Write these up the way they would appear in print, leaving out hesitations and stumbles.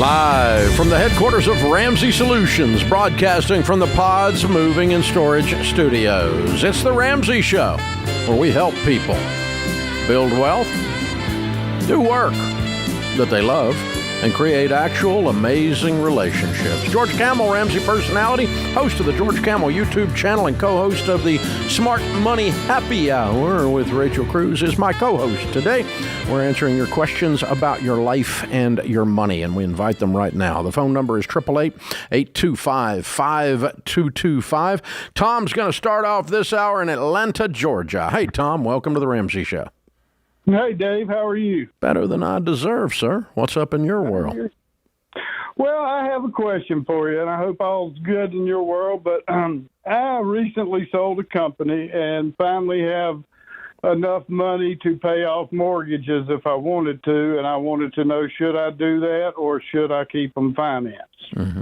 Live from the headquarters of Ramsey Solutions, broadcasting from the Pods Moving and Storage Studios. It's the Ramsey Show, where we help people build wealth, do work that they love, and create actual amazing relationships. George Camel, Ramsey personality, host of the George Camel YouTube channel and co-host of the Smart Money Happy Hour with Rachel Cruz, is my co-host today. We're answering your questions about your life and your money, and we invite them right now. The phone number is 888-825-5225. Tom's going to start off this hour in Atlanta, Georgia. Hey, Tom, welcome to the Ramsey Show. Hey, Dave, how are you? Better than I deserve, sir. What's up in your world? Well, I have a question for you, and I hope all's good in your world, but I recently sold a company and finally have enough money to pay off mortgages if I wanted to, and I wanted to know, should I do that or should I keep them financed? Mm-hmm.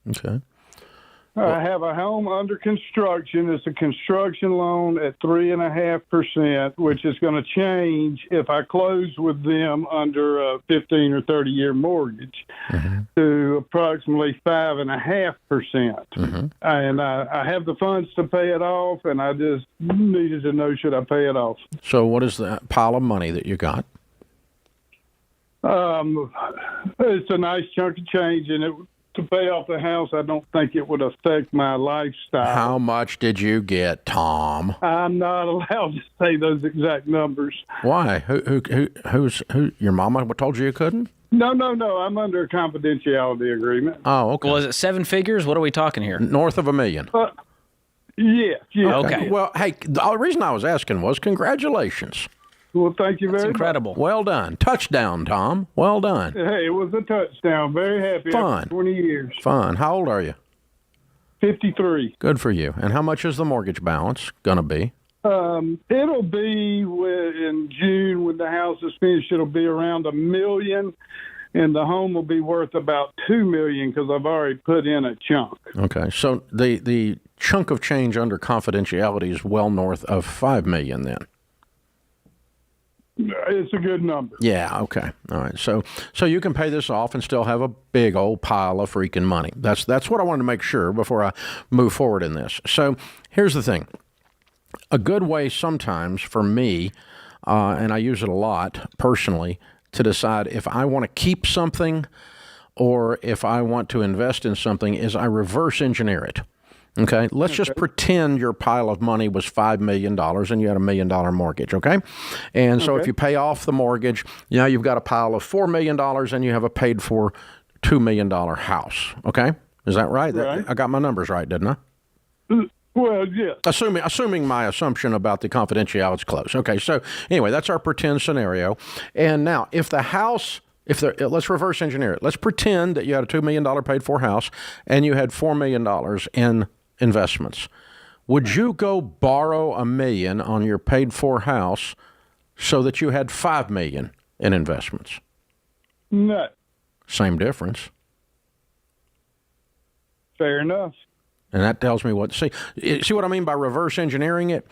Okay. I have a home under construction. It's a construction loan at 3.5%, which is going to change if I close with them under a 15 or 30-year mortgage to approximately 5.5%. Mm-hmm. And I have the funds to pay it off, and I just needed to know, should I pay it off? So what is that pile of money that you got? It's a nice chunk of change, and to pay off the house, I don't think it would affect my lifestyle. How much did you get, Tom? I'm not allowed to say those exact numbers. Why? Who? Your mama told you couldn't? No. I'm under a confidentiality agreement. Oh, okay. Well, is it seven figures? What are we talking here? North of $1 million. Yes. Okay. Well, hey, the reason I was asking was congratulations. Well, thank you That's very incredible. much. Well done. Touchdown, Tom. Well done. Hey, it was a touchdown. Very happy. Fun. After 20 years. Fun. How old are you? 53. Good for you. And how much is the mortgage balance going to be? It'll be in June when the house is finished. It'll be around $1 million, and the home will be worth about $2 million because I've already put in a chunk. Okay. So the chunk of change under confidentiality is well north of $5 million then. It's a good number. Yeah, okay. All right. So you can pay this off and still have a big old pile of freaking money. That's what I wanted to make sure before I move forward in this. So here's the thing. A good way sometimes for me, and I use it a lot personally, to decide if I want to keep something or if I want to invest in something is I reverse engineer it. Okay, let's just pretend your pile of money was $5 million and you had $1 million mortgage, okay? And so if you pay off the mortgage, now you've got a pile of $4 million and you have a paid for $2 million house, okay? Is that right? Right. I got my numbers right, didn't I? Well, yes. Assuming my assumption about the confidentiality is close. Okay, so anyway, that's our pretend scenario. And now, if the house... let's reverse engineer it. Let's pretend that you had a $2 million paid for house and you had $4 million in investments. Would you go borrow $1 million on your paid for house so that you had $5 million in investments? No. Same difference. Fair enough. And that tells me what. See what I mean by reverse engineering it?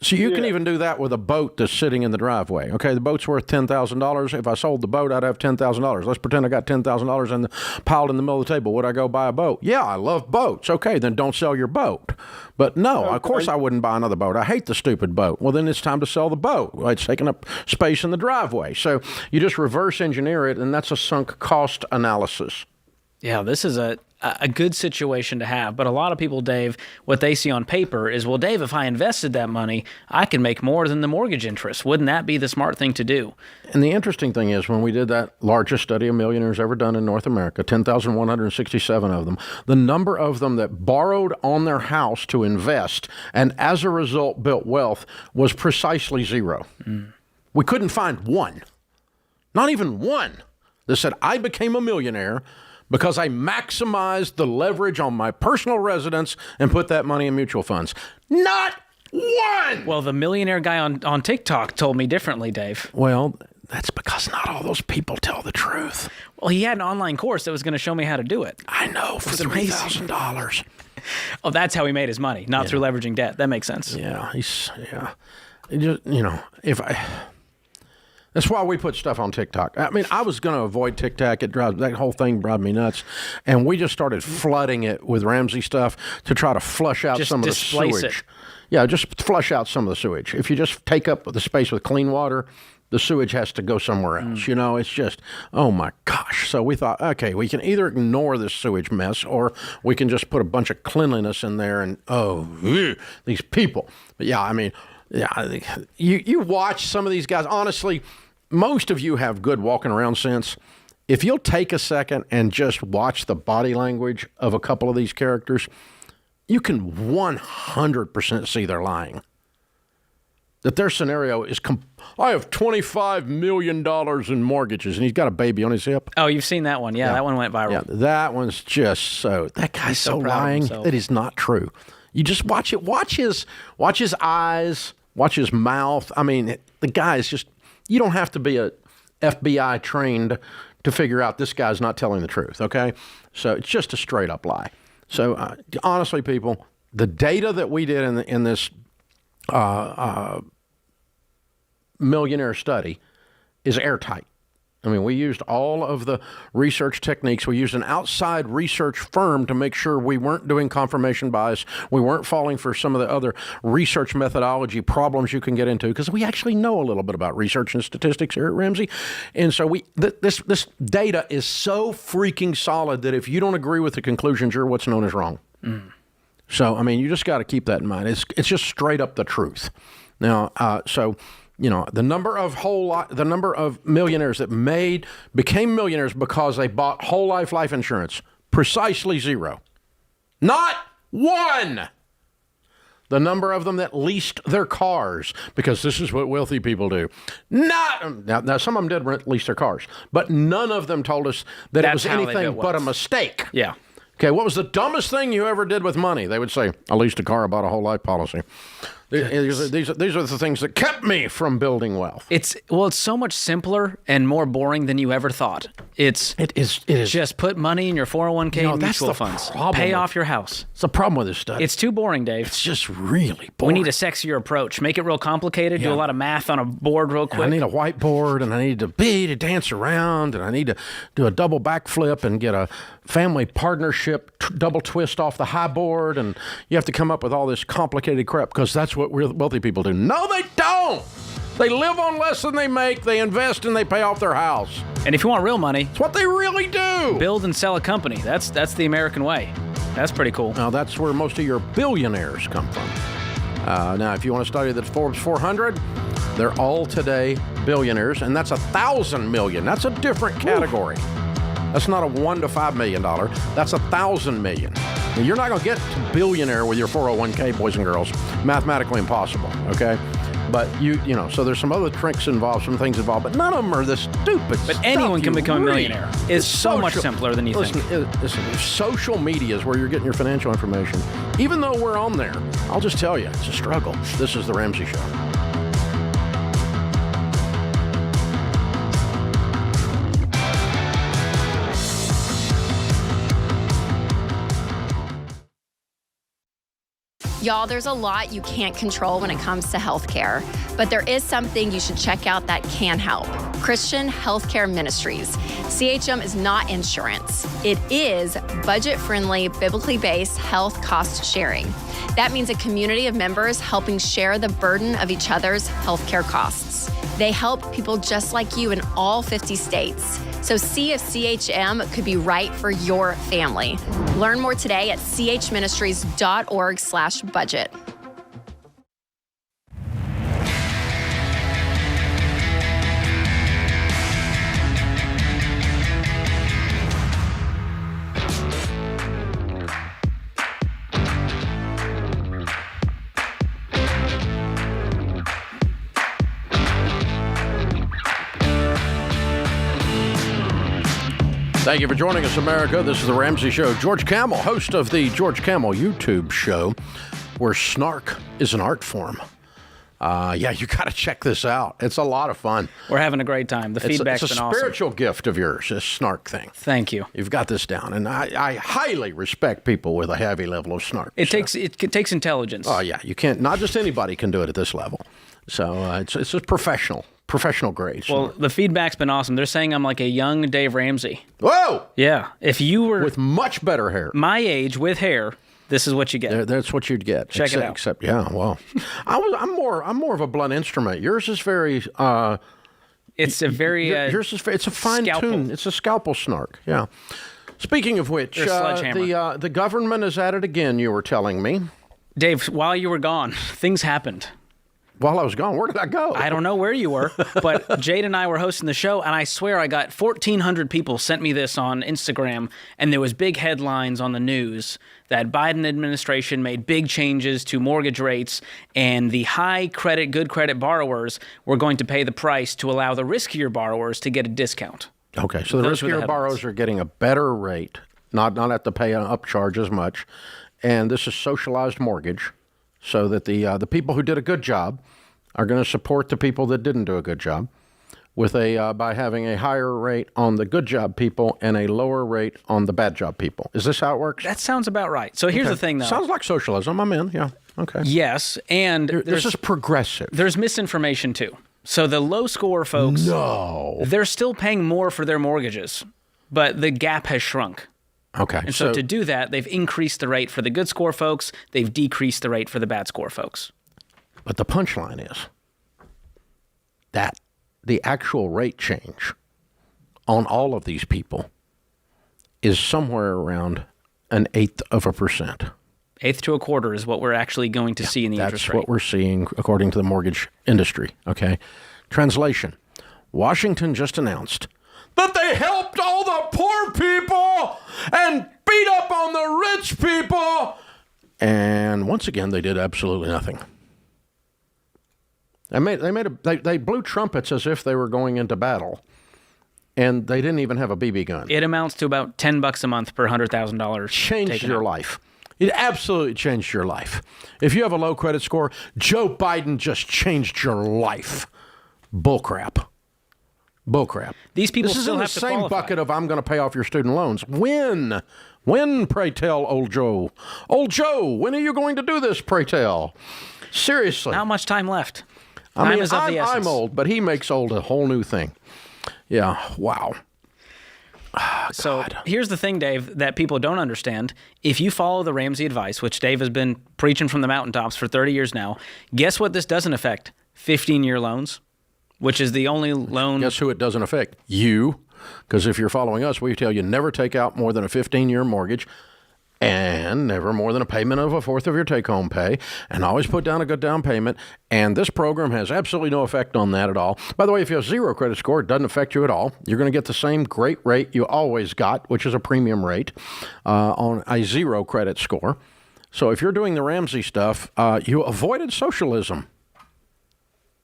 So you can even do that with a boat that's sitting in the driveway. Okay, the boat's worth $10,000. If I sold the boat, I'd have $10,000. Let's pretend I got $10,000 piled in the middle of the table. Would I go buy a boat? Yeah, I love boats. Okay, then don't sell your boat. But no, of course I wouldn't buy another boat. I hate the stupid boat. Well, then it's time to sell the boat. Well, it's taking up space in the driveway. So you just reverse engineer it, and that's a sunk cost analysis. Yeah, this is a good situation to have. But a lot of people, Dave, what they see on paper is, well, Dave, if I invested that money, I can make more than the mortgage interest. Wouldn't that be the smart thing to do? And the interesting thing is when we did that largest study of millionaires ever done in North America, 10,167 of them, the number of them that borrowed on their house to invest and as a result built wealth was precisely zero. We couldn't find one, not even one, that said, I became a millionaire because I maximized the leverage on my personal residence and put that money in mutual funds. Not one! Well, the millionaire guy on TikTok told me differently, Dave. Well, that's because not all those people tell the truth. Well, he had an online course that was going to show me how to do it. I know, for $3,000. Oh, that's how he made his money, not through leveraging debt. That makes sense. Yeah, It just, if That's why we put stuff on TikTok. I mean, I was going to avoid TikTok. That whole thing drives me nuts. And we just started flooding it with Ramsey stuff to try to flush out some of the sewage. It. Yeah, just flush out some of the sewage. If you just take up the space with clean water, the sewage has to go somewhere else. You know, it's just, oh my gosh. So we thought, okay, we can either ignore this sewage mess or we can just put a bunch of cleanliness in there and, these people. But yeah, I mean, yeah, you watch some of these guys. Honestly, most of you have good walking around sense. If you'll take a second and just watch the body language of a couple of these characters, you can 100% see they're lying. That their scenario is, I have $25 million in mortgages, and he's got a baby on his hip. Oh, you've seen that one. Yeah, that one went viral. Yeah, that one's just so, that guy's so lying. That is not true. You just watch it. Watch his eyes, watch his mouth. I mean, the guy is just, you don't have to be a FBI trained to figure out this guy's not telling the truth, okay? So it's just a straight up lie. So honestly, people, the data that we did in this Millionaire study is airtight. I mean, we used all of the research techniques. We used an outside research firm to make sure we weren't doing confirmation bias. We weren't falling for some of the other research methodology problems you can get into, because we actually know a little bit about research and statistics here at Ramsey. And so this data is so freaking solid that if you don't agree with the conclusions, you're what's known as wrong. So, I mean, you just got to keep that in mind. It's just straight up the truth. Now, you know, the number of millionaires that became millionaires because they bought whole life insurance, precisely zero. Not one. The number of them that leased their cars, because this is what wealthy people do. Now some of them did lease their cars, but none of them told us that it was anything but a mistake. Yeah. Okay, what was the dumbest thing you ever did with money? They would say, I leased a car, I bought a whole life policy. These are the things that kept me from building wealth. It's so much simpler and more boring than you ever thought. It is just put money in your 401k mutual funds. Pay off your house. It's the problem with this stuff. It's too boring, Dave. It's just really boring. We need a sexier approach. Make it real complicated. Do a lot of math on a board real quick. I need a whiteboard, and I need to dance around, and I need to do a double backflip and get a family partnership double twist off the high board, and you have to come up with all this complicated crap because that's what wealthy people do. No, they don't. They live on less than they make. They invest and they pay off their house. And if you want real money, it's what they really do. Build and sell a company. That's the American way. That's pretty cool. Now, that's where most of your billionaires come from. Now, if you want to study the Forbes 400, they're all today billionaires, and that's 1,000 million. That's a different category. That's not a $1 to $5 million. That's 1,000 million. Now, you're not going to get to billionaire with your 401k, boys and girls. Mathematically impossible, okay? But you know, so there's some other tricks involved, some things involved, but none of them are this stupid. But anyone can become a millionaire. It's so much simpler than you think. Listen, social media is where you're getting your financial information. Even though we're on there, I'll just tell you, it's a struggle. This is The Ramsey Show. Y'all, there's a lot you can't control when it comes to healthcare, but there is something you should check out that can help. Christian Healthcare Ministries. CHM is not insurance. It is budget-friendly, biblically based health cost sharing. That means a community of members helping share the burden of each other's healthcare costs. They help people just like you in all 50 states. So see if CHM could be right for your family. Learn more today at chministries.org/budget. Thank you for joining us, America. This is The Ramsey Show. George Camel, host of the George Camel YouTube show, where snark is an art form. Yeah, you got to check this out. It's a lot of fun. We're having a great time. The feedback's been awesome. It's a spiritual gift of yours, this snark thing. Thank you. You've got this down, and I highly respect people with a heavy level of snark. It takes intelligence. Oh, yeah. You can't, not just anybody can do it at this level. So it's just professional grade. Well, the feedback's been awesome. They're saying I'm like a young Dave Ramsey. Whoa! Yeah. If you were With much better hair. my age with hair, this is what you get. That's what you'd get. Check it out. Except, yeah, well, I'm more of a blunt instrument. Yours is very. It's a very Yours is. It's a fine tune. It's a scalpel snark. Yeah. Speaking of which, the government is at it again. You were telling me, Dave. While you were gone, things happened. While I was gone, where did I go? I don't know where you were, but Jade and I were hosting the show, and I swear I got 1,400 people sent me this on Instagram, and there was big headlines on the news that Biden administration made big changes to mortgage rates, and the high credit, good credit borrowers were going to pay the price to allow the riskier borrowers to get a discount. Okay, so the riskier borrowers are getting a better rate, not have to pay an upcharge as much, and this is socialized mortgage. So that the people who did a good job are going to support the people that didn't do a good job, with by having a higher rate on the good job people and a lower rate on the bad job people. Is this how it works? That sounds about right. So here's the thing, though. Sounds like socialism. I'm in. Yeah. Okay. Yes, and this is progressive. There's misinformation too. So the low score folks, they're still paying more for their mortgages, but the gap has shrunk. Okay. And so to do that, they've increased the rate for the good score folks. They've decreased the rate for the bad score folks. But the punchline is that the actual rate change on all of these people is somewhere around 1/8%. 1/8 to 1/4 is what we're actually going to see in the interest rate. That's what we're seeing according to the mortgage industry. Okay. Translation. Washington just announced that they helped all the poor people and beat up on the rich people. And once again, they did absolutely nothing. They blew trumpets as if they were going into battle, and they didn't even have a BB gun. It amounts to about $10 a month per $100,000. Changed your life. It absolutely changed your life. If you have a low credit score, Joe Biden just changed your life. Bullcrap. These people this still have to qualify. This is in the same bucket of I'm going to pay off your student loans. When, pray tell, old Joe? Old Joe, when are you going to do this, pray tell? Seriously. Not much time left. Time is of the essence. I'm old, but he makes old a whole new thing. Yeah, wow. So here's the thing, Dave, that people don't understand. If you follow the Ramsey advice, which Dave has been preaching from the mountaintops for 30 years now, guess what this doesn't affect? 15-year loans. Which is the only loan. Guess who it doesn't affect? You. Because if you're following us, we tell you never take out more than a 15-year mortgage and never more than a payment of 1/4 of your take-home pay, and always put down a good down payment. And this program has absolutely no effect on that at all. By the way, if you have zero credit score, it doesn't affect you at all. You're going to get the same great rate you always got, which is a premium rate on a zero credit score. So if you're doing the Ramsey stuff, you avoided socialism.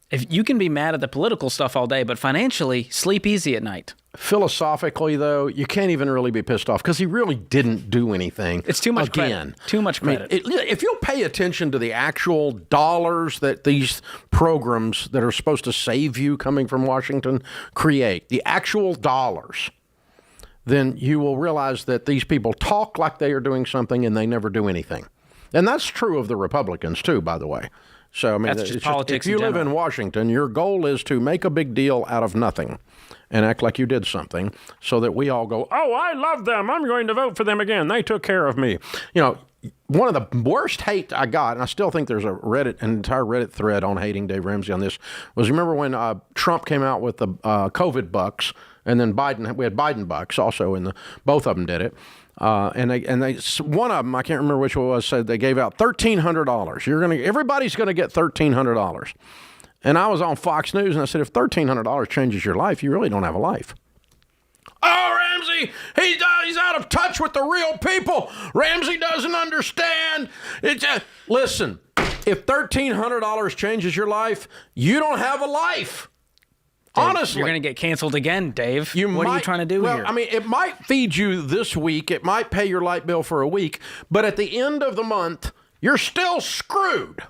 If you can be mad at the political stuff all day, but financially, sleep easy at night. Philosophically, though, you can't even really be pissed off because he really didn't do anything. It's too much credit. Too much credit. If you'll pay attention to the actual dollars that these programs that are supposed to save you coming from Washington create, the actual dollars, then you will realize that these people talk like they are doing something and they never do anything. And that's true of the Republicans, too, by the way. So, I mean, that's just politics. If you live in Washington, your goal is to make a big deal out of nothing and act like you did something so that we all go, oh, I love them. I'm going to vote for them again. They took care of me. You know, one of the worst hate I got, and I still think there's an entire Reddit thread on hating Dave Ramsey on this, was remember when Trump came out with the COVID bucks, and then we had Biden bucks also, and both of them did it. And they one of them, I can't remember which one it was, said they gave out $1,300. Everybody's gonna get $1,300. And I was on Fox News and I said, if $1,300 changes your life, you really don't have a life. Oh, Ramsey, he's out of touch with the real people. Ramsey doesn't understand. Listen, if $1,300 changes your life, you don't have a life. Dave, honestly. You're going to get canceled again, Dave. What are you trying to do here? I mean, it might feed you this week. It might pay your light bill for a week. But at the end of the month, you're still screwed.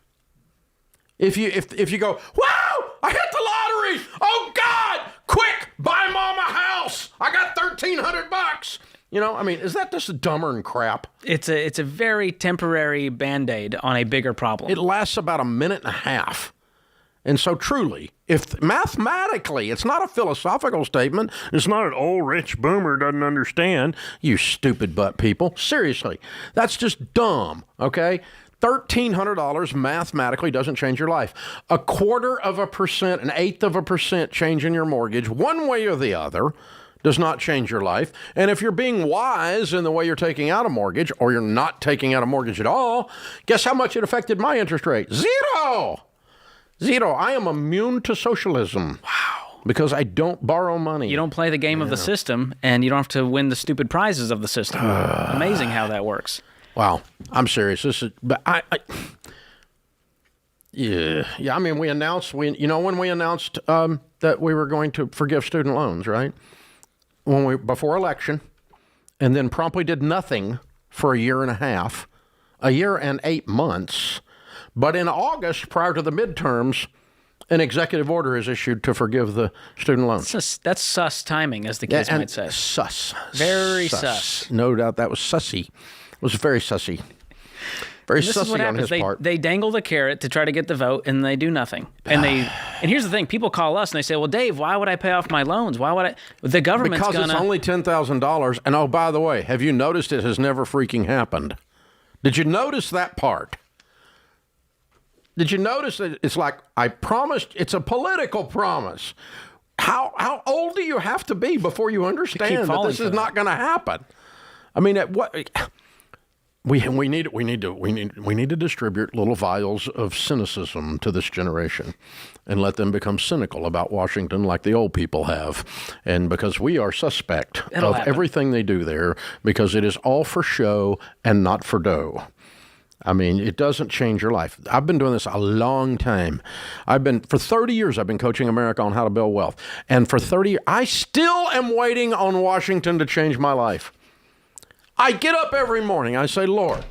If you go, wow, I hit the lottery. Oh, God, quick, buy Mom a house. I got $1,300. You know, I mean, is that just dumber than crap? It's a very temporary Band-Aid on a bigger problem. It lasts about a minute and a half. And so truly, if mathematically, it's not a philosophical statement. It's not an old rich boomer doesn't understand. You stupid butt people. Seriously, that's just dumb, okay? $1,300 mathematically doesn't change your life. 0.25%, 1/8% change in your mortgage, one way or the other, does not change your life. And if you're being wise in the way you're taking out a mortgage, or you're not taking out a mortgage at all, guess how much it affected my interest rate? Zero. I am immune to socialism. Wow. Because I don't borrow money. You don't play the game of the system, and you don't have to win the stupid prizes of the system. Amazing how that works. Wow. I'm serious. But yeah. I mean, we announced, when we announced that we were going to forgive student loans, right? Before election, and then promptly did nothing for a year and a half, a year and 8 months. But in August, prior to the midterms, an executive order is issued to forgive the student loans. That's sus timing, as the kids might say. Sus. Very sus. No doubt that was sussy. It was very sussy. Very sussy on his part. They dangle the carrot to try to get the vote, and they do nothing. And here's the thing: people call us and they say, "Well, Dave, why would I pay off my loans? Why would I?" The government's because it's only $10,000. And oh, by the way, have you noticed it has never freaking happened? Did you notice that part? Did you notice that it's like, I promised? It's a political promise. How old do you have to be before you understand that this is not going to happen? I mean, We need to distribute little vials of cynicism to this generation and let them become cynical about Washington like the old people have. And because we are suspect of everything they do there, because it is all for show and not for dough. I mean, it doesn't change your life. I've been doing this a long time. For 30 years, I've been coaching America on how to build wealth. And for 30 years, I still am waiting on Washington to change my life. I get up every morning. I say, Lord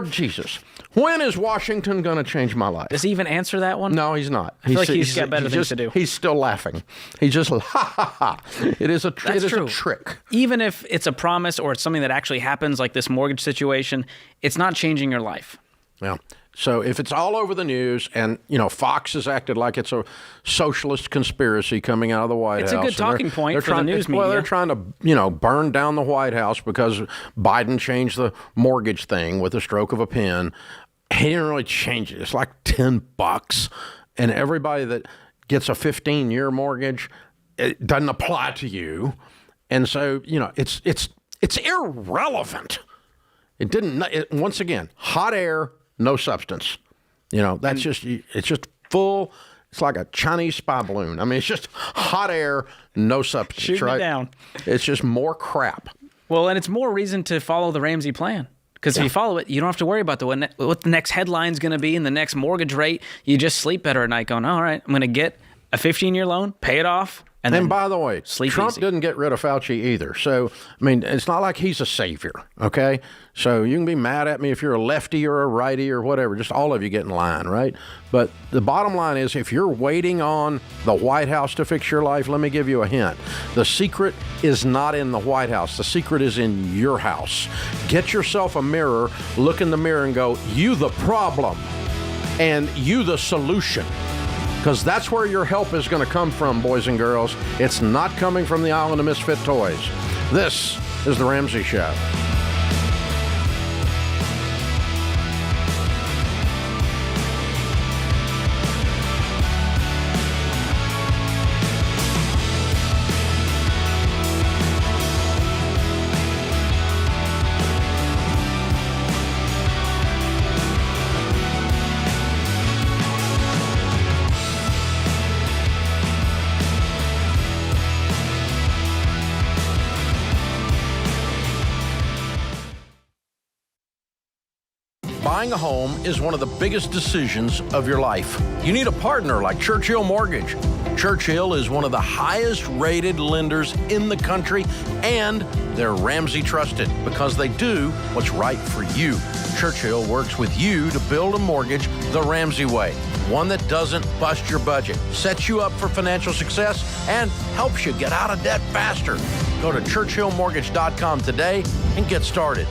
Jesus, when is Washington going to change my life? Does he even answer that one? No, he's not. I feel like he's got better things to do. He's still laughing. He's just, ha, ha, ha. It is a trick. Even if it's a promise or it's something that actually happens, like this mortgage situation, it's not changing your life. Yeah. So if it's all over the news and, Fox has acted like it's a socialist conspiracy coming out of the White House. It's a good talking point for the news media. Well, they're trying to, burn down the White House because Biden changed the mortgage thing with a stroke of a pen. He didn't really change it. It's like $10. And everybody that gets a 15-year mortgage, it doesn't apply to you. And so, it's irrelevant. Once again, hot air, no substance. It's just full. It's like a Chinese spy balloon. I mean, it's just hot air, no substance. Shooting it down. It's just more crap. Well, and it's more reason to follow the Ramsey plan. Because if you follow it, you don't have to worry about what the next headline's going to be and the next mortgage rate. You just sleep better at night going, all right, I'm going to get a 15-year loan, pay it off. And by the way, Trump easy. didn't get rid of Fauci either. So, I mean, it's not like he's a savior, okay? So you can be mad at me if you're a lefty or a righty or whatever. Just all of you get in line, right? But the bottom line is, if you're waiting on the White House to fix your life, let me give you a hint. The secret is not in the White House. The secret is in your house. Get yourself a mirror, look in the mirror and go, you the problem and you the solution. Because that's where your help is going to come from, boys and girls. It's not coming from the Island of Misfit Toys. This is The Ramsey Show. Buying a home is one of the biggest decisions of your life. You need a partner like Churchill Mortgage. Churchill is one of the highest rated lenders in the country, and they're Ramsey trusted because they do what's right for you. Churchill works with you to build a mortgage the Ramsey way, one that doesn't bust your budget, sets you up for financial success, and helps you get out of debt faster. Go to churchillmortgage.com today and get started.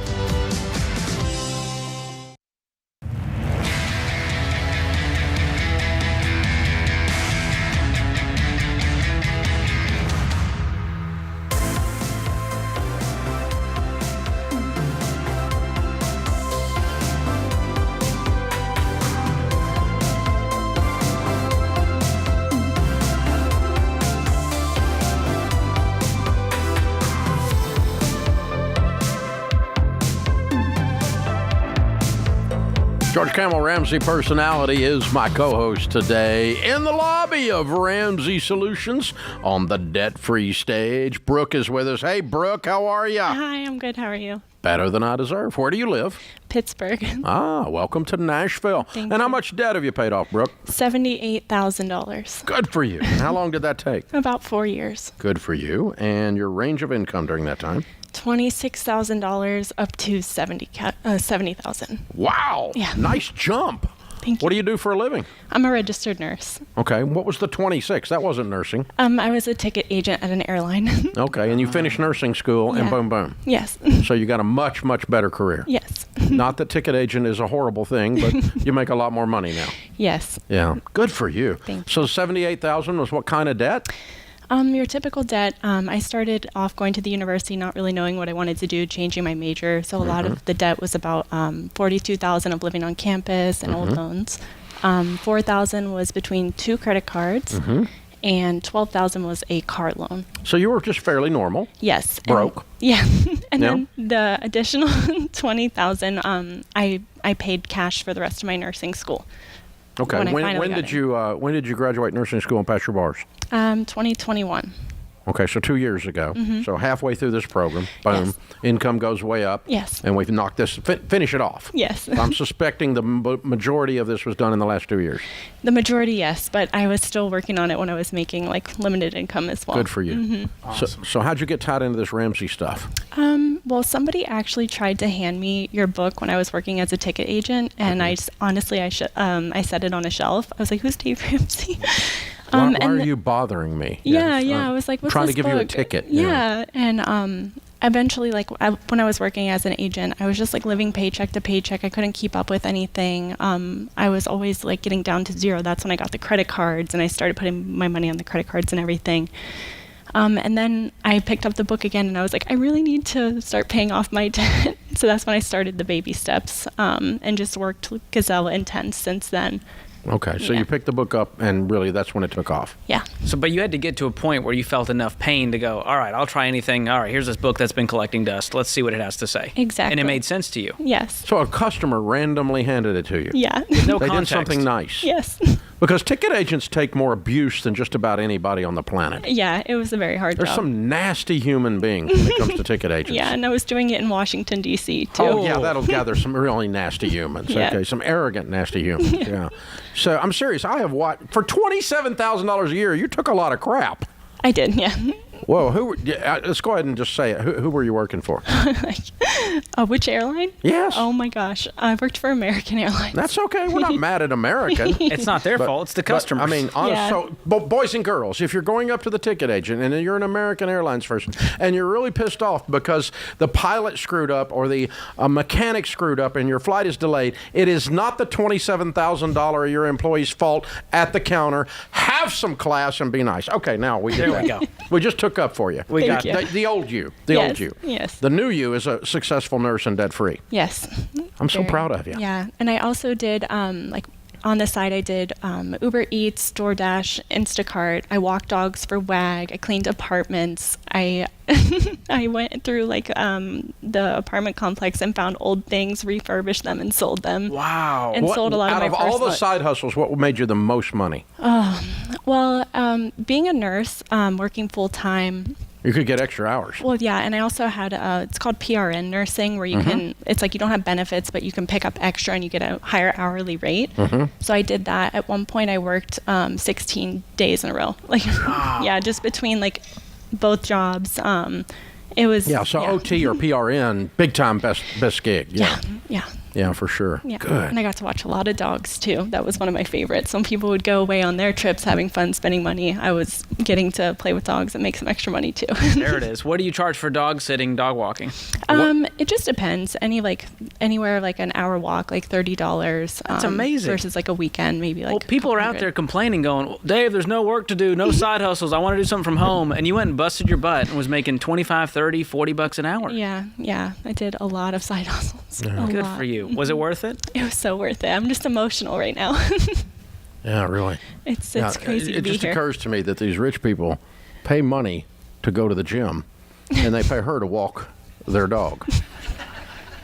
Camel Ramsey personality is my co-host today in the lobby of Ramsey Solutions on the debt-free stage. Brooke is with us. Hey, Brooke, how are you? Hi, I'm good. How are you? Better than I deserve. Where do you live? Pittsburgh. Welcome to Nashville. Thank and how you. much debt have you paid off, Brooke? $78,000. Good for you. And how long did that take? About 4 years. Good for you. And your range of income during that time? $26,000 up to $70,000. Wow. Yeah. Nice jump. Thank you. What do you do for a living? I'm a registered nurse. Okay. What was the 26? That wasn't nursing. I was a ticket agent at an airline. Okay. And you finished nursing school and Yeah. boom, boom. Yes. So you got a much, much better career. Yes. Not that ticket agent is a horrible thing, but you make a lot more money now. Yes. Yeah. Good for you. Thank you. So 78,000 was what kind of debt? Your typical debt, I started off going to the university not really knowing what I wanted to do, changing my major. So a lot of the debt was about $42,000 of living on campus and old loans. $4,000 was between 2 credit cards, and $12,000 was a car loan. So you were just fairly normal. Yes. Broke. Yeah. And Yeah. then the additional $20,000, I paid cash for the rest of my nursing school. Okay. When I finally When got did it. you when did you graduate nursing school and pass your bars? 2021. Okay, so 2 years ago. So halfway through this program, boom, Yes. income goes way up. Yes. And we've knocked this, finish it off. Yes. I'm suspecting the majority of this was done in the last 2 years. The majority, yes, but I was still working on it when I was making like limited income as well. Good for you. So how'd you get tied into this Ramsey stuff? Well, somebody actually tried to hand me your book when I was working as a ticket agent, and I just, honestly, I set it on a shelf. I was like, "Who's Dave Ramsey?" Why and are you bothering me? Yeah. I was like, "What's trying this to give you a book?" ticket. Yeah, and eventually, like when I was working as an agent, I was just like living paycheck to paycheck. I couldn't keep up with anything. I was always like getting down to zero. That's when I got the credit cards, and I started putting my money on the credit cards and everything. And then I picked up the book again, and I was like, I really need to start paying off my debt. So that's when I started the baby steps, and just worked gazelle intense since then. Okay, so Yeah. you picked the book up, and really that's when it took off. Yeah. So, but you had to get to a point where you felt enough pain to go, all right, I'll try anything. All right, here's this book that's been collecting dust. Let's see what it has to say. Exactly. And it made sense to you. Yes. So a customer randomly handed it to you. Yeah. No They context. did something nice. Yes. Because ticket agents take more abuse than just about anybody on the planet. Yeah, it was a very hard There's job. some nasty human beings when it comes to ticket agents. Yeah, and I was doing it in Washington, D.C., too. Oh, yeah, that'll gather some really nasty humans. Yeah. Okay, some arrogant, nasty humans. Yeah. So I'm serious. I have for $27,000 a year, you took a lot of crap. I did, yeah. Whoa, let's go ahead and just say it. Who were you working for? Which airline? Yes. Oh, my gosh. I worked for American Airlines. That's okay. We're not mad at American. It's not their fault. It's the customers. I mean, honest, Yeah. so boys and girls, if you're going up to the ticket agent and you're an American Airlines person and you're really pissed off because the pilot screwed up or the mechanic screwed up and your flight is delayed, it is not the $27,000 a year employee's fault at the counter. Have some class and be nice. Okay, now we did There that. we go. We just took up for you. We got you. The old you. The Yes, old you. yes. The new you is a successful nurse and debt free. Yes. I'm so Very. proud of you. Yeah, and I also did, like, on the side, I did Uber Eats, DoorDash, Instacart. I walked dogs for WAG. I cleaned apartments. I I went through, like, the apartment complex and found old things, refurbished them, and sold them. Wow. And sold a lot of my Out of all the first side hustles, what made you the most money? Well, being a nurse, working full-time, You could get extra hours. well, yeah, and I also had, it's called PRN nursing, where you can, it's like you don't have benefits, but you can pick up extra and you get a higher hourly rate. So I did that. At one point, I worked 16 days in a row. Like, yeah, just between, like, both jobs. It was... Yeah, so OT or PRN, big time best gig. Yeah, yeah. Yeah, for sure. Yeah. Good. And I got to watch a lot of dogs too. That was one of my favorites. Some people would go away on their trips having fun spending money. I was getting to play with dogs and make some extra money too. There it is. What do you charge for dog sitting, dog walking? It just depends. Anywhere like an hour walk, like $30. That's amazing. Versus like a weekend, maybe like. Well, people are out there complaining, going, Dave, there's no work to do, no side hustles. I want to do something from home. And you went and busted your butt and was making $25, $30, $40 an hour. Yeah. I did a lot of side hustles. A Good lot. for you. Was it worth it? It was so worth it. I'm just emotional right now. Yeah, really. It's Yeah, crazy it to be just here. occurs to me that these rich people pay money to go to the gym, and they pay her to walk their dog.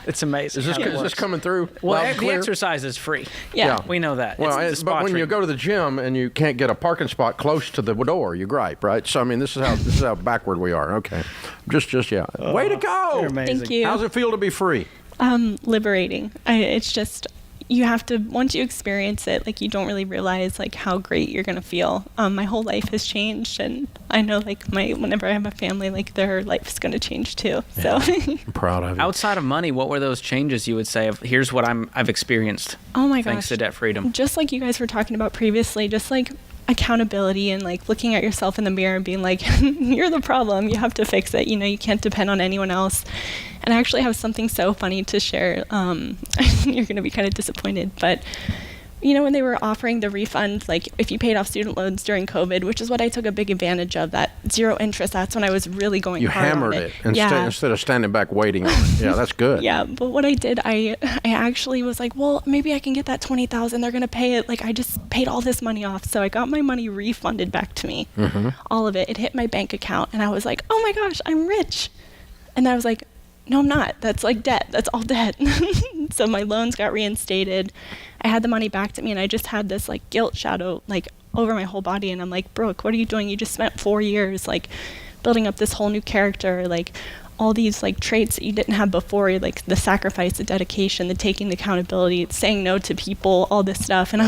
It's amazing. Is how it this works. coming through? Well, loud and the clear? exercise is free. Yeah. We know that. Well, It's the spa but when you treatment. go to the gym and you can't get a parking spot close to the door, you gripe, right? So I mean, this is how backward we are. Okay, just yeah. Way to go! You're amazing. Thank you. How's it feel to be free? Liberating. It's just, you have to, once you experience it, like, you don't really realize like how great you're gonna feel. My whole life has changed, and I know like whenever I have a family, like, their life's gonna change too. So I'm proud of you. Outside of money, what were those changes you would say of, here's what I've experienced oh my gosh, thanks to debt freedom? just like you guys were talking about previously, just like accountability and like looking at yourself in the mirror and being like, you're the problem, you have to fix it, you can't depend on anyone else. And I actually have something so funny to share. You're going to be kind of disappointed, but when they were offering the refund, like if you paid off student loans during COVID, which is what I took a big advantage of, that 0 interest, that's when I was really going You hard hammered on it Yeah. instead of standing back waiting on it. Yeah, that's good. Yeah, but what I did, I actually was like, well, maybe I can get that $20,000. They're gonna pay it. Like, I just paid all this money off, so I got my money refunded back to me, all of it. It hit my bank account, and I was like, oh my gosh, I'm rich. And I was like, no, I'm not. That's like debt. That's all debt. So my loans got reinstated. I had the money back to me, and I just had this like guilt shadow like over my whole body. And I'm like, Brooke, what are you doing? You just spent 4 years like building up this whole new character, like all these like traits that you didn't have before, like the sacrifice, the dedication, the taking the accountability, saying no to people, all this stuff. And I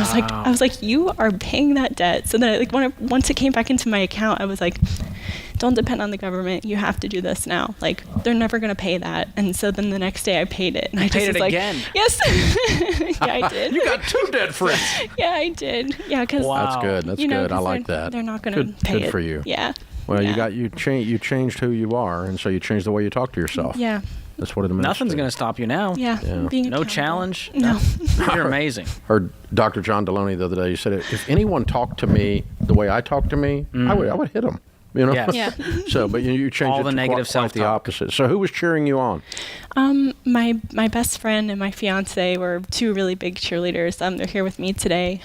was like, you are paying that debt. So then like once it came back into my account, I was like, don't depend on the government. You have to do this now. Like, they're never going to pay that. And so then the next day I paid it. And I just paid was it like, again? yes. Yeah, I did. You got 2 dead friends. Yeah, I did. Yeah, because Wow. That's good. That's good. I like that. They're not going to Good- pay good it. for you. Yeah. Well, Yeah. you changed who you are, and so you changed the way you talk to yourself. Yeah. That's what it means. Nothing's going to stop you now. Yeah. Being No accountable. challenge. No. You're amazing. Heard Dr. John Deloney the other day. He said, if anyone talked to me the way I talk to me, I would hit him. Yeah. Yeah. So, but you changed All it the to negative quite the self-talk. opposite. So, who was cheering you on? My best friend and my fiance were 2 really big cheerleaders. They're here with me today.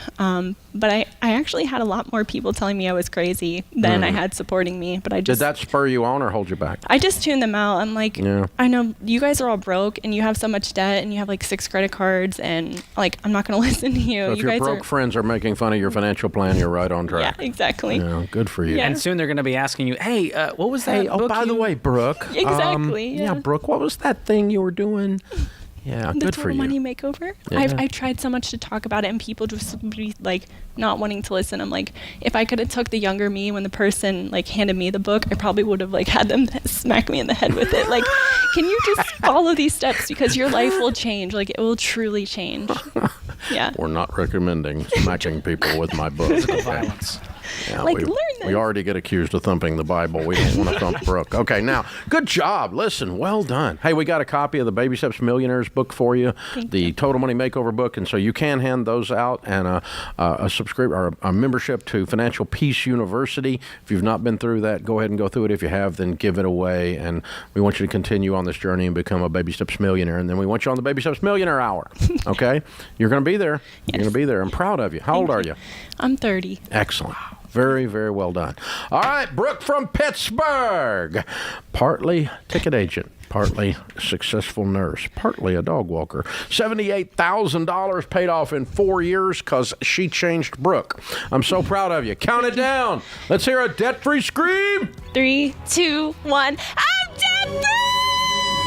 But I actually had a lot more people telling me I was crazy than I had supporting me. But Did that spur you on or hold you back? I just tuned them out. I'm like, Yeah. I know you guys are all broke and you have so much debt and you have like 6 credit cards, and like, I'm not going to listen to you. So if You your guys broke friends are making fun of your financial plan, you're right on Yeah, track. exactly. Yeah, good for you. Yeah. And soon they're going to be asking you, hey, what was that Hey, oh, book by the you- way, Brooke. Exactly, yeah. Brooke, what was that thing you were doing? Yeah, The good for total you. money makeover. Yeah. I've tried so much to talk about it, and people just be like not wanting to listen. I'm like, if I could have took the younger me when the person like handed me the book, I probably would have like had them smack me in the head with it. Like, can you just follow these steps, because your life will change. Like, it will truly change. Yeah. We're not recommending smacking people with my book. Okay? Violence. Yeah, Like, we, learn this. we already get accused of thumping the Bible. We don't want to thump Brooke. Okay, now, good job. Listen, well done. Hey, we got a copy of the Baby Steps Millionaires book for you, the Total Money Makeover book, and so you can hand those out, and a subscription or a membership to Financial Peace University. If you've not been through that, go ahead and go through it. If you have, then give it away, and we want you to continue on this journey and become a Baby Steps Millionaire, and then we want you on the Baby Steps Millionaire Hour. Okay? You're going to be there. You're going to be there. I'm proud of you. How old are you? I'm 30. Excellent. Very, very well done. All right, Brooke from Pittsburgh. Partly ticket agent, partly successful nurse, partly a dog walker. $78,000 paid off in 4 years because she changed Brooke. I'm so proud of you. Count it down. Let's hear a debt-free scream. 3, 2, 1. I'm debt free!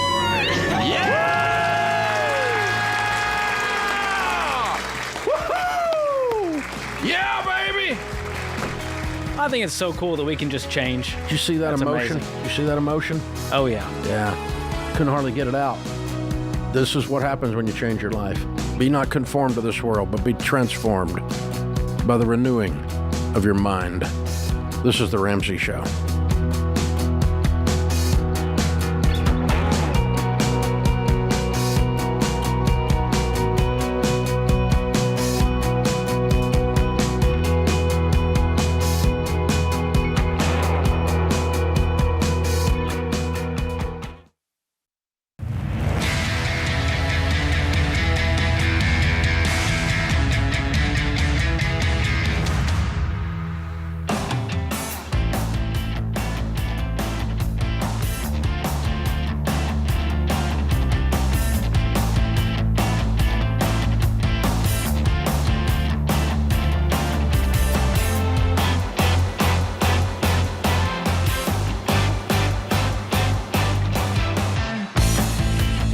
Woohoo! Yeah, baby! I think it's so cool that we can just change. Did you see that That's emotion? amazing. You see that emotion? Oh, yeah. Yeah. Couldn't hardly get it out. This is what happens when you change your life. Be not conformed to this world, but be transformed by the renewing of your mind. This is The Ramsey Show.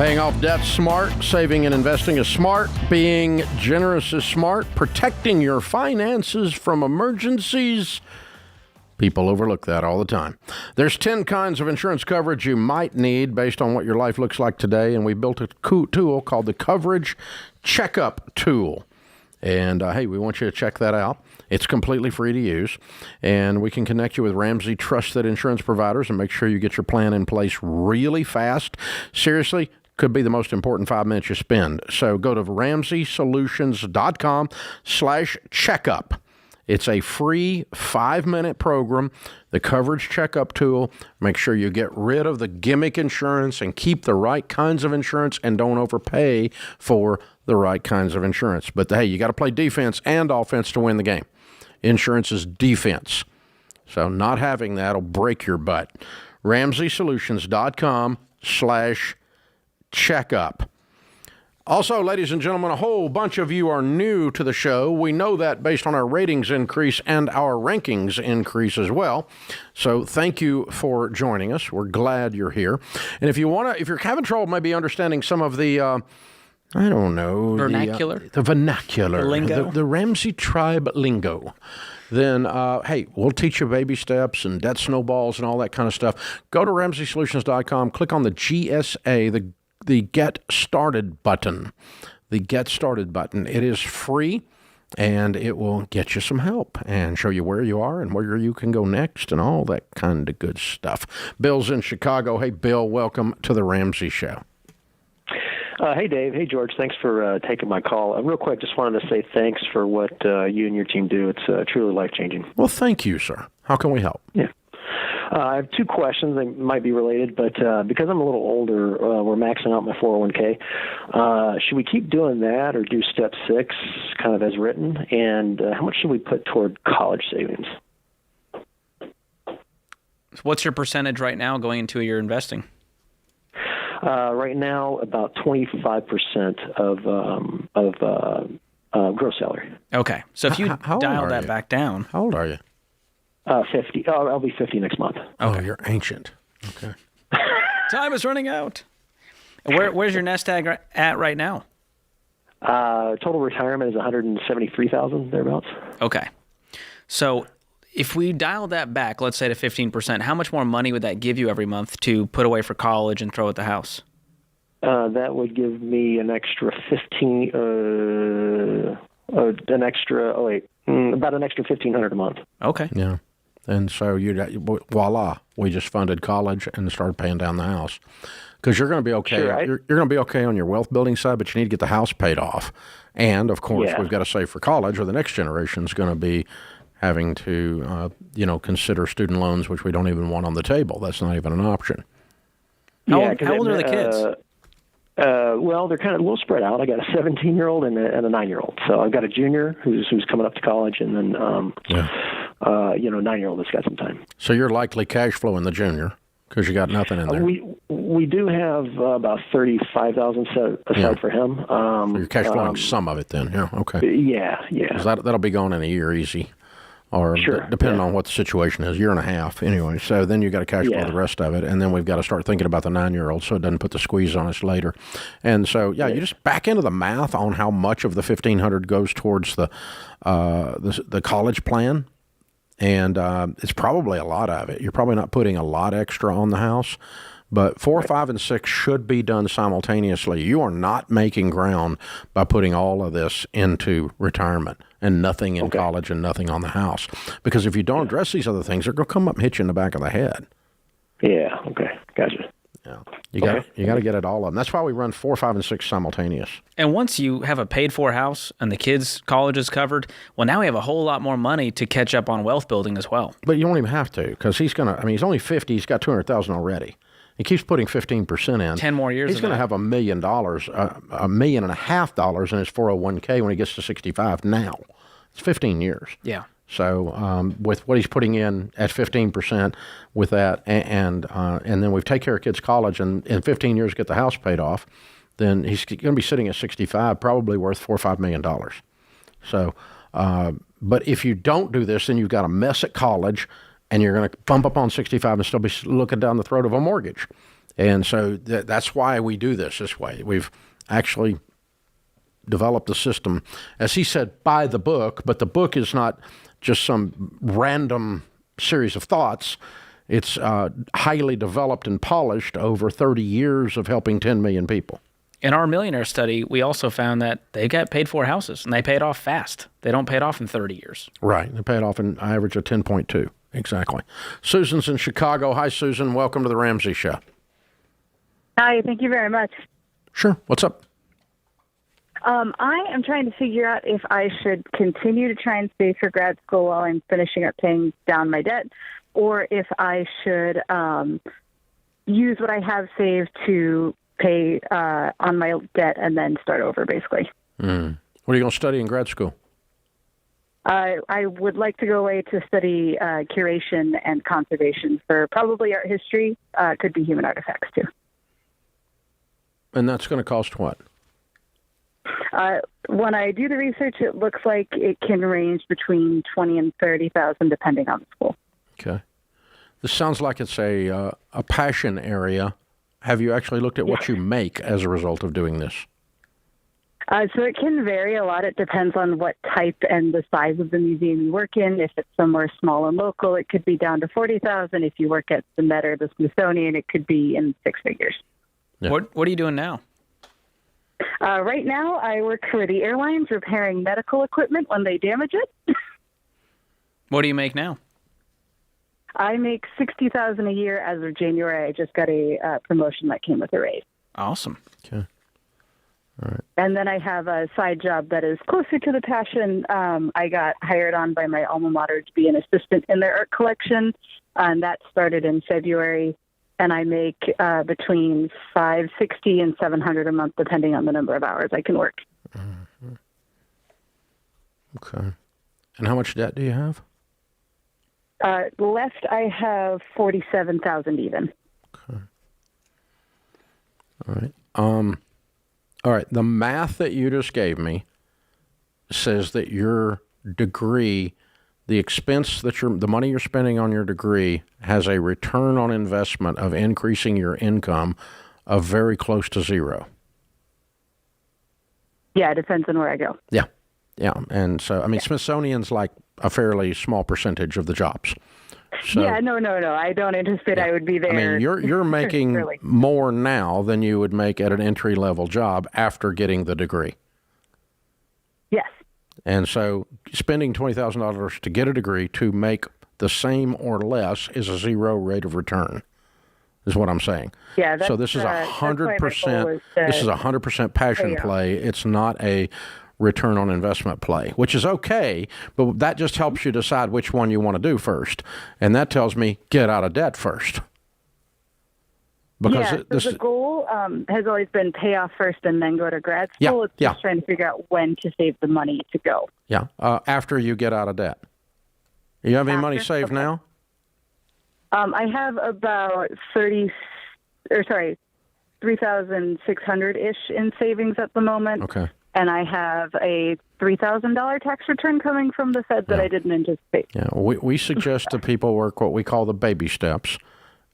Paying off debt smart, saving and investing is smart, being generous is smart, protecting your finances from emergencies. People overlook that all the time. There's 10 kinds of insurance coverage you might need based on what your life looks like today, and we built a tool called the Coverage Checkup Tool. And, hey, we want you to check that out. It's completely free to use, and we can connect you with Ramsey trusted insurance providers and make sure you get your plan in place really fast. Seriously, could be the most important 5 minutes you spend. So go to RamseySolutions.com/checkup. It's a free 5-minute program, the Coverage Checkup Tool. Make sure you get rid of the gimmick insurance and keep the right kinds of insurance and don't overpay for the right kinds of insurance. But, hey, you got to play defense and offense to win the game. Insurance is defense. So not having that will break your butt. RamseySolutions.com/checkup. Also, ladies and gentlemen, a whole bunch of you are new to the show. We know that based on our ratings increase and our rankings increase as well. So thank you for joining us. We're glad you're here. And if you're having trouble maybe understanding some of the, I don't know. Vernacular? The vernacular. The lingo? The Ramsey tribe lingo. Then, hey, we'll teach you baby steps and debt snowballs and all that kind of stuff. Go to RamseySolutions.com, click on the GSA, the Get Started button. The Get Started button. It is free, and it will get you some help and show you where you are and where you can go next and all that kind of good stuff. Bill's in Chicago. Hey, Bill, welcome to the Ramsey Show. Hey, Dave. Hey, George. Thanks for taking my call. Real quick, just wanted to say thanks for what you and your team do. It's truly life-changing. Well, thank you, sir. How can we help? Yeah. I have two questions. They might be related, but because I'm a little older, we're maxing out my 401k. Should we keep doing that or do step 6 kind of as written? And how much should we put toward college savings? What's your percentage right now going into your investing? Right now, about 25% of gross salary. Okay. So if you dial that back down. How old are you? 50. Oh, I'll be 50 next month. Oh, you're ancient. Okay. Time is running out. Where's your nest egg at right now? Total retirement is $173,000 thereabouts. Okay. So if we dial that back, let's say to 15%, how much more money would that give you every month to put away for college and throw at the house? That would give me an extra about an extra $1,500 a month. Okay. Yeah. And so voila, we just funded college and started paying down the house. Because you're going to be okay. Sure, you're going to be okay on your wealth building side, but you need to get the house paid off. And of course, we've got to save for college, or the next generation is going to be having to, consider student loans, which we don't even want on the table. That's not even an option. How old are the kids? Well, they're kind of a little spread out. I got a 17-year-old and a 9-year-old. So I've got a junior who's coming up to college, and then a 9-year-old that's got some time. So you're likely cash flowing the junior because you got nothing in there. We do have about $35,000 set aside for him. So you're cash flowing some of it then. Yeah. Okay. Yeah. 'Cause that'll be gone in a year easy. Or depending on what the situation is, 1.5 years anyway. So then you got to cash flow the rest of it, and then we've got to start thinking about the 9-year-old so it doesn't put the squeeze on us later. And so you just back into the math on how much of the $1,500 goes towards the college plan, and it's probably a lot of it. You're probably not putting a lot extra on the house. But 4, 5, and 6 should be done simultaneously. You are not making ground by putting all of this into retirement and nothing in college and nothing on the house. Because if you don't address these other things, they're going to come up and hit you in the back of the head. Yeah, okay. Gotcha. Yeah. You got to get it all of them. That's why we run 4, 5, and 6 simultaneous. And once you have a paid-for house and the kids' college is covered, well, now we have a whole lot more money to catch up on wealth building as well. But you don't even have to, because he's only 50. He's got $200,000 already. He keeps putting 15% in. 10 more years. He's going to have $1 million, $1.5 million in his 401k when he gets to 65. Now, it's 15 years. Yeah. So with what he's putting in at 15%, with that, and then we take care of kids' college, and in 15 years get the house paid off, then he's going to be sitting at 65, probably worth $4 or $5 million. So, but if you don't do this, then you've got a mess at college. And you're going to bump up on 65 and still be looking down the throat of a mortgage. And so that's why we do this way. We've actually developed the system, as he said, by the book, but the book is not just some random series of thoughts. It's highly developed and polished over 30 years of helping 10 million people. In our Millionaire study, we also found that they got paid for houses, and they paid off fast. They don't pay it off in 30 years. Right. They pay it off in average of 10.2. Exactly. Susan's in Chicago. Hi, Susan. Welcome to the Ramsey Show. Hi, thank you very much. Sure. What's up? I am trying to figure out if I should continue to try and save for grad school while I'm finishing up paying down my debt, or if I should use what I have saved to pay on my debt and then start over, basically. What are you going to study in grad school? I would like to go away to study curation and conservation for probably art history. Could be human artifacts, too. And that's going to cost what? When I do the research, it looks like it can range between $20,000 and $30,000, depending on the school. Okay. This sounds like it's a passion area. Have you actually looked at what you make as a result of doing this? So it can vary a lot. It depends on what type and the size of the museum you work in. If it's somewhere small and local, it could be down to $40,000. If you work at the Met or the Smithsonian, it could be in six figures. Yeah. What are you doing now? Right now, I work for the airlines repairing medical equipment when they damage it. What do you make now? I make $60,000 a year as of January. I just got a promotion that came with a raise. Awesome. Okay. All right. And then I have a side job that is closer to the passion. I got hired on by my alma mater to be an assistant in their art collection, and that started in February. And I make between $560 and $700 a month, depending on the number of hours I can work. Mm-hmm. Okay. And how much debt do you have? Left, I have $47,000 even. Okay. All right. All right. The math that you just gave me says that your degree, the expense that the money you're spending on your degree has a return on investment of increasing your income of very close to zero. Yeah, it depends on where I go. Yeah. Yeah. And so, I mean, Smithsonian's like a fairly small percentage of the jobs. So, yeah, no. I don't anticipate I would be there. I mean, you're making really more now than you would make at an entry-level job after getting the degree. Yes. And so spending $20,000 to get a degree to make the same or less is a zero rate of return, is what I'm saying. Yeah. So this is 100%. This is 100% passion play. It's not a return on investment play, which is okay, but that just helps you decide which one you want to do first. And that tells me get out of debt first. Because the goal has always been pay off first and then go to grad school. It's just trying to figure out when to save the money to go. Yeah, after you get out of debt. You have any money saved now? I have about 3,600-ish in savings at the moment. Okay. And I have a $3,000 tax return coming from the Fed that I didn't anticipate. Yeah, we suggest that people work what we call the baby steps.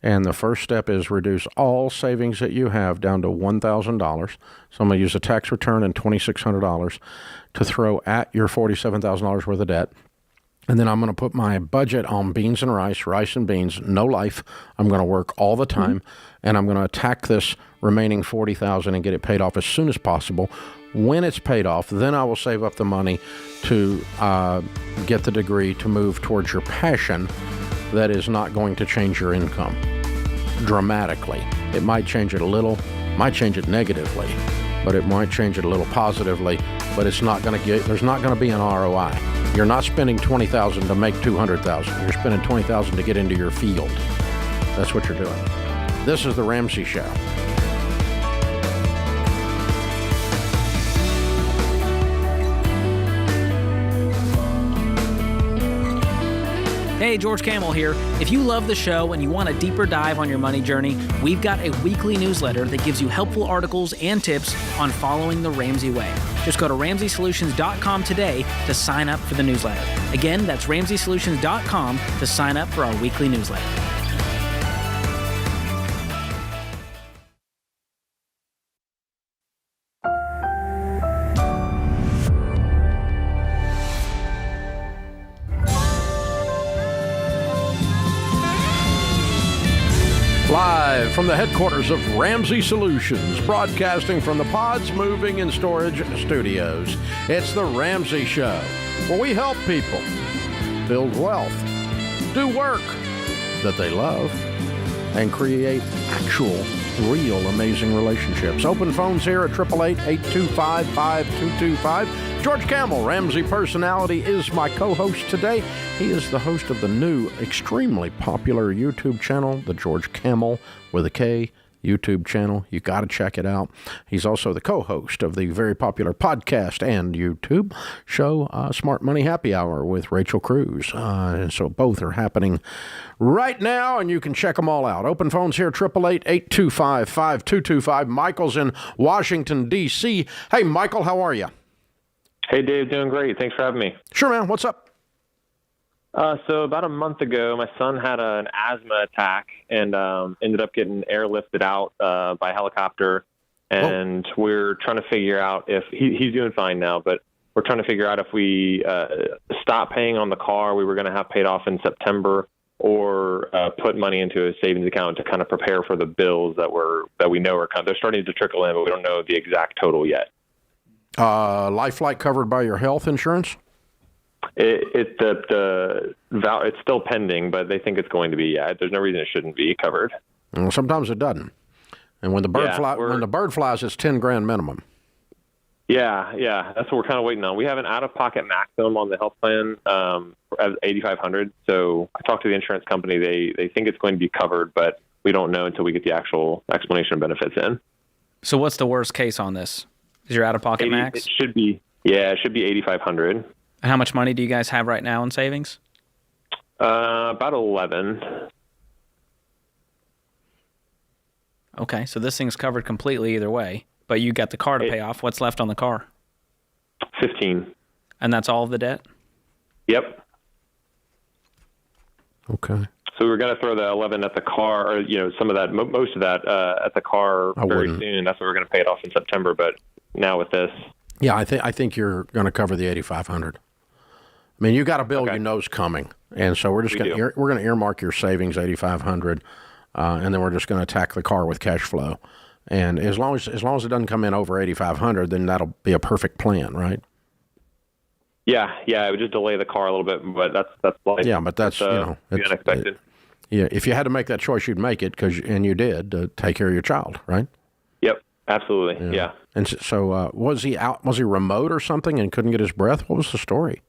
And the first step is reduce all savings that you have down to $1,000. So I'm going to use a tax return and $2,600 to throw at your $47,000 worth of debt. And then I'm going to put my budget on beans and rice and beans, no life. I'm going to work all the time, and I'm going to attack this remaining $40,000 and get it paid off as soon as possible. When it's paid off, then I will save up the money to get the degree to move towards your passion that is not going to change your income dramatically. It might change it a little, might change it negatively, but it might change it a little positively, but it's not going to there's not going to be an ROI. You're not spending $20,000 to make $200,000. You're spending $20,000 to get into your field. That's what you're doing. This is the Ramsey Show. Hey, George Camel here. If you love the show and you want a deeper dive on your money journey, we've got a weekly newsletter that gives you helpful articles and tips on following the Ramsey way. Just go to RamseySolutions.com today to sign up for the newsletter. Again, that's RamseySolutions.com to sign up for our weekly newsletter. Live from the headquarters of Ramsey Solutions, broadcasting from the Pods Moving and Storage Studios. It's the Ramsey Show, where we help people build wealth, do work that they love, and create actual, real, amazing relationships. Open phones here at 888-825-5225. George Camel, Ramsey Personality, is my co-host today. He is the host of the new, extremely popular YouTube channel, the George Camel with a K YouTube channel. You got to check it out. He's also the co-host of the very popular podcast and YouTube show, Smart Money Happy Hour with Rachel Cruz. And so both are happening right now, and you can check them all out. Open phones here, 888-825-5225. Michael's in Washington, D.C. Hey, Michael, how are you? Hey, Dave, doing great. Thanks for having me. Sure, man. What's up? So about a month ago, my son had an asthma attack and ended up getting airlifted out by helicopter. And we're trying to figure out if he's doing fine now, but we're trying to figure out if we stop paying on the car we were going to have paid off in September, or put money into a savings account to kind of prepare for the bills that we know are coming. They're starting to trickle in, but we don't know the exact total yet. Life flight covered by your health insurance? It's still pending, but they think it's going to be. Yeah, there's no reason it shouldn't be covered. Well, sometimes it doesn't. And when the bird flies, it's $10,000 minimum. Yeah, that's what we're kind of waiting on. We have an out-of-pocket maximum on the health plan at $8,500. So I talked to the insurance company. They think it's going to be covered, but we don't know until we get the actual explanation of benefits in. So what's the worst case on this? Is your out-of-pocket max? It should be $8,500. And how much money do you guys have right now in savings? About 11. Okay, so this thing's covered completely either way, but you got the car to pay off. What's left on the car? 15. And that's all of the debt? Yep. Okay. So we were going to throw the 11 at the car, or some of that, most of that at the car very soon. That's what we're going to pay it off in September. But now with this, yeah, I think you're going to cover the $8,500. I mean, you got a bill you know's coming, and so we're going to earmark your savings $8,500, and then we're just going to attack the car with cash flow. And as long as it doesn't come in over $8,500, then that'll be a perfect plan, right? Yeah, it would just delay the car a little bit, but that's life. Yeah, but that's it's unexpected. Yeah, if you had to make that choice, you'd make it, and you did, to take care of your child, right? Yep, absolutely. Yeah. And so, was he out? Was he remote or something and couldn't get his breath? What was the story?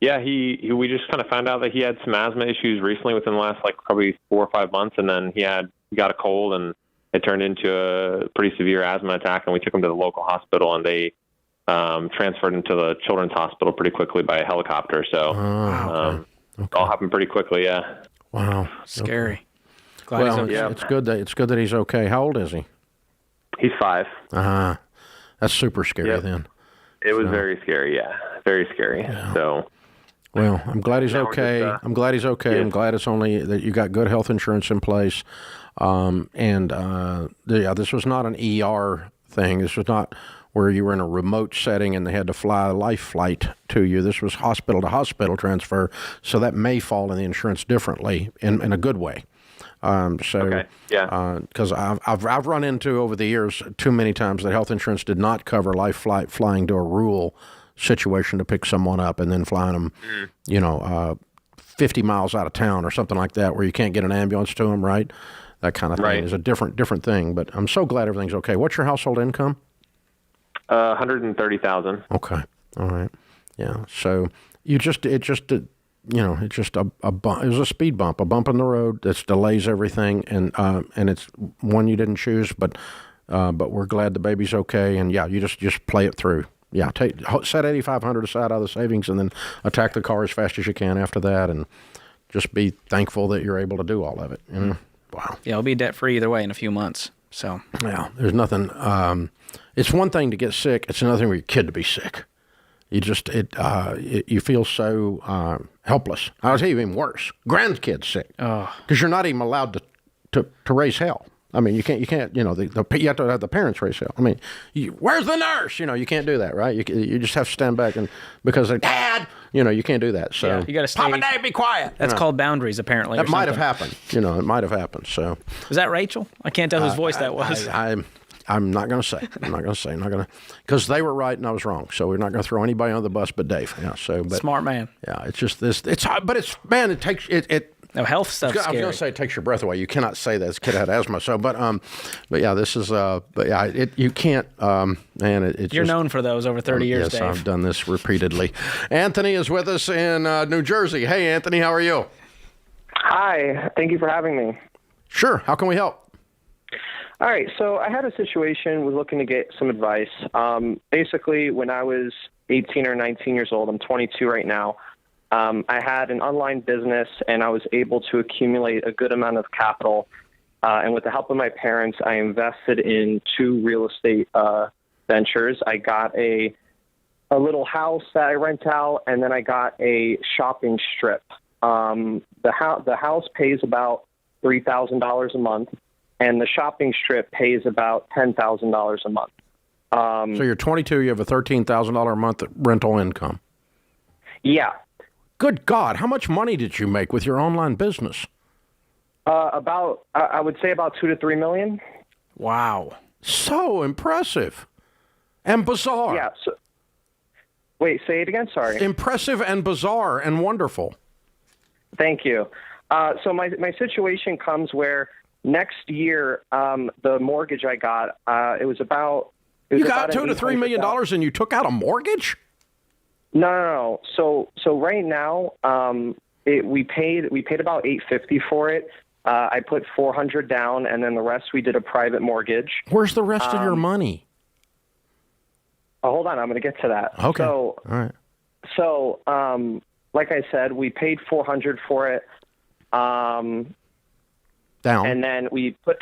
Yeah, we just kind of found out that he had some asthma issues recently within the last probably 4 or 5 months, and then he got a cold, and it turned into a pretty severe asthma attack, and we took him to the local hospital, and they transferred him to the children's hospital pretty quickly by a helicopter. So it all happened pretty quickly. Yeah. Wow, scary. Okay. Well, it's good that he's okay. How old is he? He's 5. That's super scary. Then it was very scary. Yeah, very scary. Yeah. So. Well, I'm glad he's okay. I'm glad he's okay. Yeah. I'm glad it's only that you got good health insurance in place. This was not an ER thing. This was not where you were in a remote setting and they had to fly a life flight to you. This was hospital to hospital transfer, so that may fall in the insurance differently in a good way. Because I've run into over the years too many times that health insurance did not cover life flight flying to a rural situation to pick someone up and then flying them, 50 miles out of town or something like that, where you can't get an ambulance to them, right? That kind of thing is a different thing. But I'm so glad everything's okay. What's your household income? $130,000. Okay. All right. Yeah. So it was a bump. It was a speed bump, a bump in the road that delays everything, and it's one you didn't choose, but we're glad the baby's okay, and you just play it through. Yeah, set $8,500 aside out of the savings, and then attack the car as fast as you can after that, and just be thankful that you're able to do all of it. Wow. Yeah, I'll be debt free either way in a few months. So yeah, there's nothing. It's one thing to get sick. It's another thing for your kid to be sick. You just you feel so helpless. I'll tell you even worse. Grandkids sick because you're not even allowed to raise hell. I mean, you can't, you know, you have to have the parents raise hell. I mean, where's the nurse? You know, you can't do that, right? You just have to stand back and because they're, Dad, you know, you can't do that. So you got to stay. Papa Dave, be quiet. That's called boundaries, apparently. That might have happened. You know, it might have happened. So was that Rachel? I can't tell whose voice that was. I'm not going to say. I'm not going to say. I'm not going to, because they were right and I was wrong. So we're not going to throw anybody under the bus but Dave. Yeah. So, but smart man. Yeah. It's just this. But it's man. It takes it. No, health stuff. I was going to say it takes your breath away. You cannot say that. This kid had asthma. So, but yeah, this is. But yeah, you can't. Man, it's. You're known for those over 30 years, yes, Dave. I've done this repeatedly. Anthony is with us in New Jersey. Hey, Anthony, how are you? Hi. Thank you for having me. Sure. How can we help? All right. So I had a situation, was looking to get some advice. Basically, when I was 18 or 19 years old, I'm 22 right now. I had an online business, and I was able to accumulate a good amount of capital. And with the help of my parents, I invested in 2 real estate ventures. I got a little house that I rent out, and then I got a shopping strip. The house pays about $3,000 a month, and the shopping strip pays about $10,000 a month. So you're 22. You have a $13,000 a month rental income. Yeah. Good God, how much money did you make with your online business? I would say about $2 to $3 million. Wow. So impressive. And bizarre. Yeah. So, wait, say it again? Sorry. Impressive and bizarre and wonderful. Thank you. So my situation comes where next year, the mortgage I got, it was about... You got $2 to $3 million and you took out a mortgage? No. So right now, we paid about $850 for it. I put $400 down, and then the rest we did a private mortgage. Where's the rest of your money? Oh, hold on, I'm going to get to that. Okay. So, all right. So, like I said, we paid $400 for it. Down. And then we put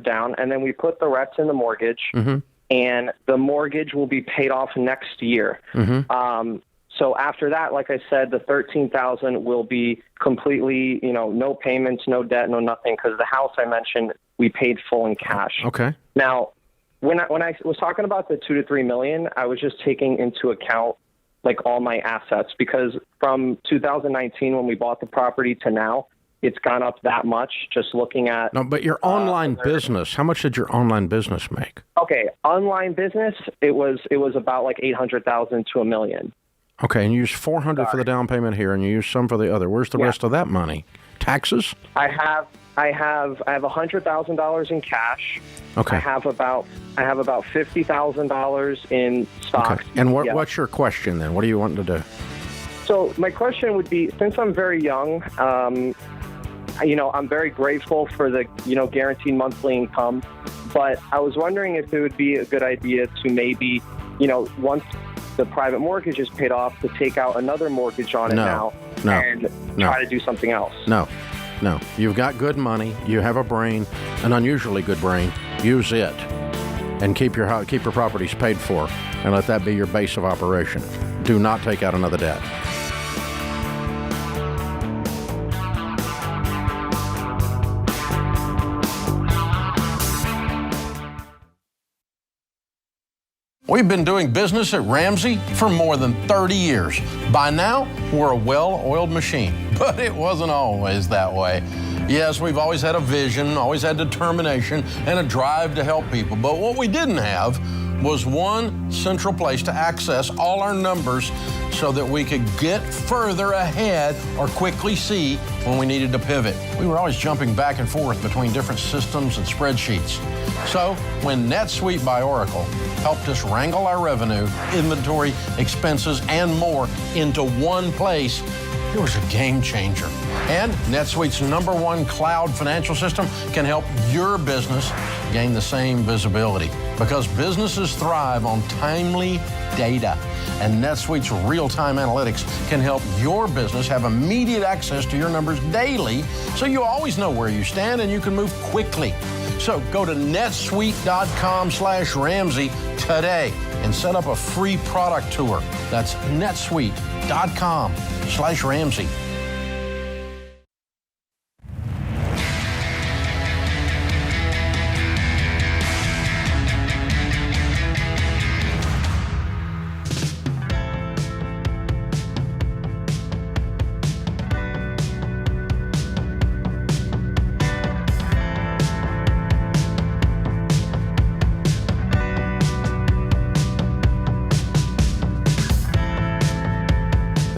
down, and then we put the rest in the mortgage. Mm-hmm. And the mortgage will be paid off next year. Mm-hmm. So after that, like I said, the $13,000 will be completely, no payments, no debt, no nothing, because the house I mentioned, we paid full in cash. Okay. Now, when I was talking about the $2 to $3 million, I was just taking into account like all my assets, because from 2019 when we bought the property to now, it's gone up that much. Just looking at but your online business, how much did your online business make? Okay, online business, it was about like $800,000 to $1 million. Okay, and you used $400 for the down payment here, and you used some for the other. Where's the rest of that money? Taxes? I have $100,000 in cash. Okay. I have about $50,000 in stocks. Okay. And what's your question then? What do you want to do? So my question would be, since I'm very young, I'm very grateful for the guaranteed monthly income, but I was wondering if it would be a good idea to maybe once the private mortgage is paid off, to take out another mortgage on it and try to do something else. No. You've got good money. You have a brain, an unusually good brain. Use it, and keep your properties paid for, and let that be your base of operation. Do not take out another debt. We've been doing business at Ramsey for more than 30 years. By now, we're a well-oiled machine, but it wasn't always that way. Yes, we've always had a vision, always had determination, and a drive to help people. But what we didn't have was one central place to access all our numbers so that we could get further ahead or quickly see when we needed to pivot. We were always jumping back and forth between different systems and spreadsheets. So when NetSuite by Oracle helped us wrangle our revenue, inventory, expenses, and more into one place, it was a game changer. And NetSuite's #1 cloud financial system can help your business gain the same visibility, because businesses thrive on timely data. And NetSuite's real-time analytics can help your business have immediate access to your numbers daily, so you always know where you stand and you can move quickly. So go to netsuite.com/Ramsey today and set up a free product tour. That's netsuite.com/Ramsey.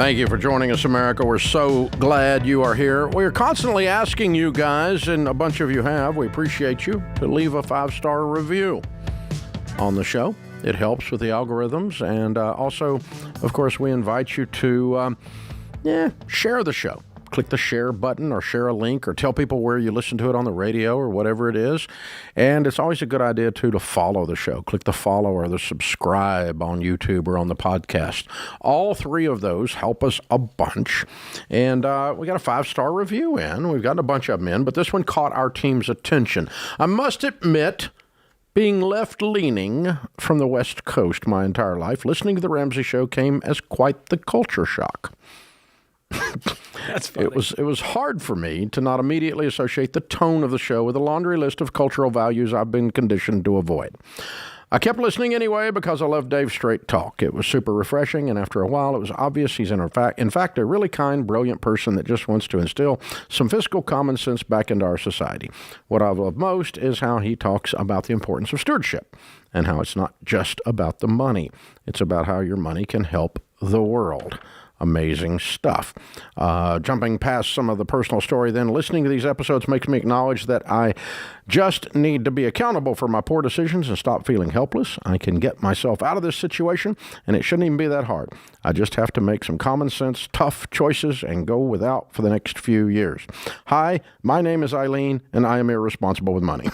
Thank you for joining us, America. We're so glad you are here. We're constantly asking you guys, and a bunch of you have, we appreciate you, to leave a 5-star review on the show. It helps with the algorithms. And also, of course, we invite you to share the show. Click the share button or share a link or tell people where you listen to it on the radio or whatever it is. And it's always a good idea, too, to follow the show. Click the follow or the subscribe on YouTube or on the podcast. All 3 of those help us a bunch. And we got a 5-star review in. We've gotten a bunch of them in, but this one caught our team's attention. I must admit, being left-leaning from the West Coast my entire life, listening to The Ramsey Show came as quite the culture shock. That's funny. It was hard for me to not immediately associate the tone of the show with a laundry list of cultural values I've been conditioned to avoid. I kept listening anyway because I love Dave's straight talk. It was super refreshing, and after a while it was obvious he's in fact a really kind, brilliant person that just wants to instill some fiscal common sense back into our society. What I love most is how he talks about the importance of stewardship and how it's not just about the money. It's about how your money can help the world. Amazing stuff. Jumping past some of the personal story, then listening to these episodes makes me acknowledge that I just need to be accountable for my poor decisions and stop feeling helpless. I can get myself out of this situation, and it shouldn't even be that hard. I just have to make some common sense, tough choices and go without for the next few years. Hi, my name is Eileen, and I am irresponsible with money.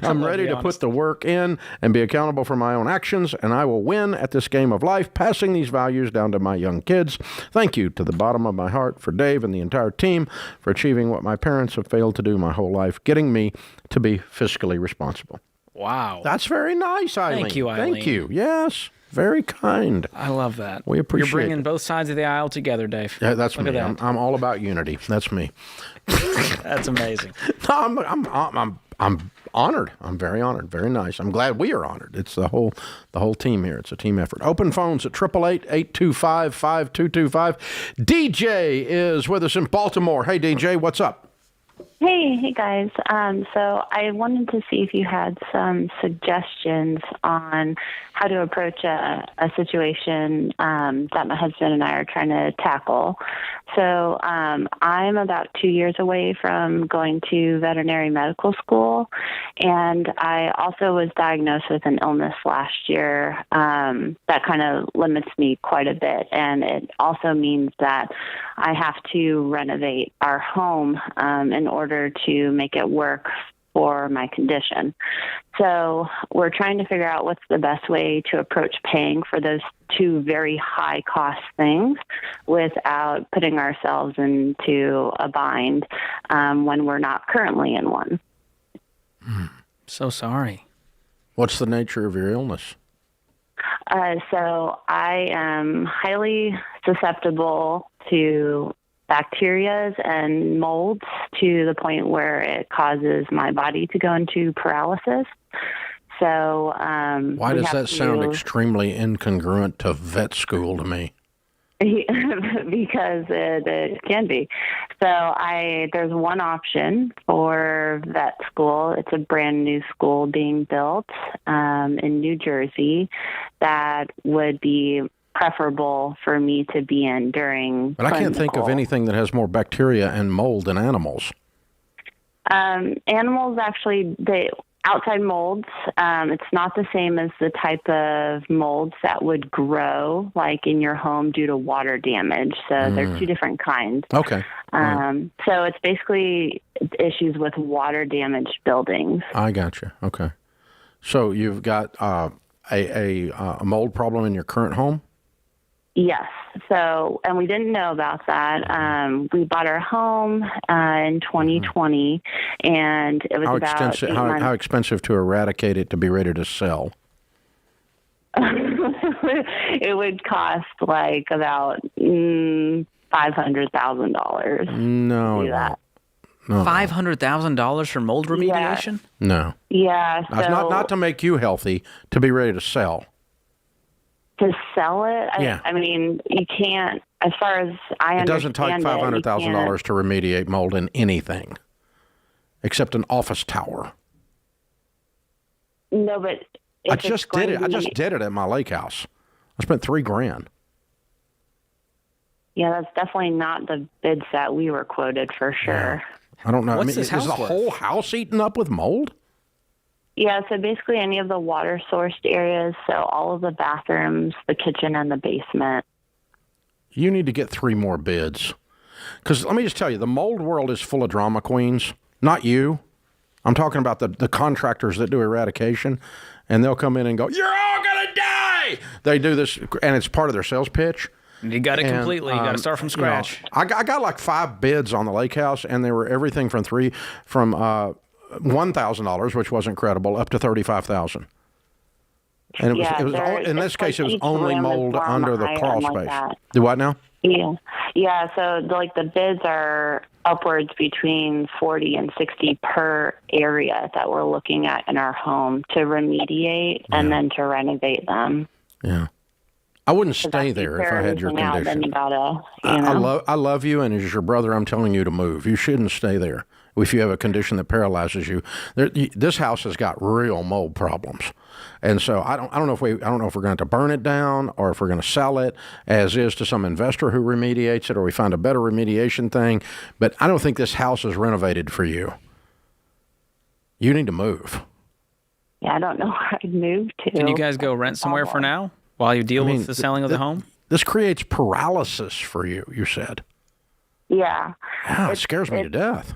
I'm ready to put the work in and be accountable for my own actions, and I will win at this game of life, passing these values down to my young kids. Thank you to the bottom of my heart for Dave and the entire team for achieving what my parents have failed to do my whole life, getting me to be fiscally responsible. Wow. That's very nice, Eileen. Thank you, Eileen. Thank you. Yes. Very kind. I love that. We appreciate You're bringing it. both sides of the aisle together, Dave. Yeah, that's Look me. at that. I'm all about unity. That's me. That's amazing. No, I'm honored. I'm very honored. Very nice. I'm glad we are honored. It's the whole team here. It's a team effort. Open phones at 888-825-5225. DJ is with us in Baltimore. Hey, DJ, what's up? Hey guys. So I wanted to see if you had some suggestions on how to approach a situation that my husband and I are trying to tackle. So I'm about 2 years away from going to veterinary medical school, and I also was diagnosed with an illness last year that kind of limits me quite a bit, and it also means that I have to renovate our home in order to make it work for my condition. So we're trying to figure out what's the best way to approach paying for those 2 very high cost things without putting ourselves into a bind when we're not currently in one. So sorry. What's the nature of your illness? So I am highly susceptible to bacteria and molds to the point where it causes my body to go into paralysis. So why does that sound extremely incongruent to vet school to me? Because it can be. So there's one option for vet school. It's a brand new school being built in New Jersey that would be preferable for me to be in during But I can't think of anything that has more bacteria and mold than animals. Animals actually, outside molds, it's not the same as the type of molds that would grow like in your home due to water damage. So they're 2 different kinds. Okay. So it's basically issues with water damaged buildings. I got you. Okay. So you've got a mold problem in your current home? Yes. So, and we didn't know about that. We bought our home in 2020, and it was how expensive to eradicate it to be ready to sell? It would cost like about $500,000. No, to do that. No. $500,000 for mold remediation? No. Yeah. So not to make you healthy, to be ready to sell. To sell it, Yeah. I mean, you can't. As far as I understand, It doesn't take $500,000 to remediate mold in anything, except an office tower. No, but I just did it. I just did it at my lake house. I spent $3,000. Yeah, that's definitely not the bids that we were quoted for sure. I don't know. What's this house is the worth? whole house eaten up with mold? Yeah, so basically any of the water sourced areas, so all of the bathrooms, the kitchen, and the basement. You need to get 3 more bids. Because let me just tell you, the mold world is full of drama queens. Not you. I'm talking about the contractors that do eradication, and they'll come in and go, "You're all going to die!" They do this, and it's part of their sales pitch. You got it completely. You got to start from scratch. I got like 5 bids on the lake house, and they were everything from $1,000, which wasn't credible, up to $35,000. And it was in this case, it was only mold under the crawl space. Do what now? Yeah. So the bids are upwards between 40 and 60 per area that we're looking at in our home to remediate and then to renovate them. Yeah. I wouldn't stay there if I had your condition. I love you, and as your brother, I'm telling you to move. You shouldn't stay there if you have a condition that paralyzes you. This house has got real mold problems, and so I don't know if we're going to have to burn it down or if we're going to sell it as is to some investor who remediates it, or we find a better remediation thing. But I don't think this house is renovated for you. You need to move. Yeah, I don't know where I'd move to. Can you guys go rent somewhere for now while you deal with the selling of the home? This creates paralysis for you, you said. Yeah. Yeah, it scares me to death.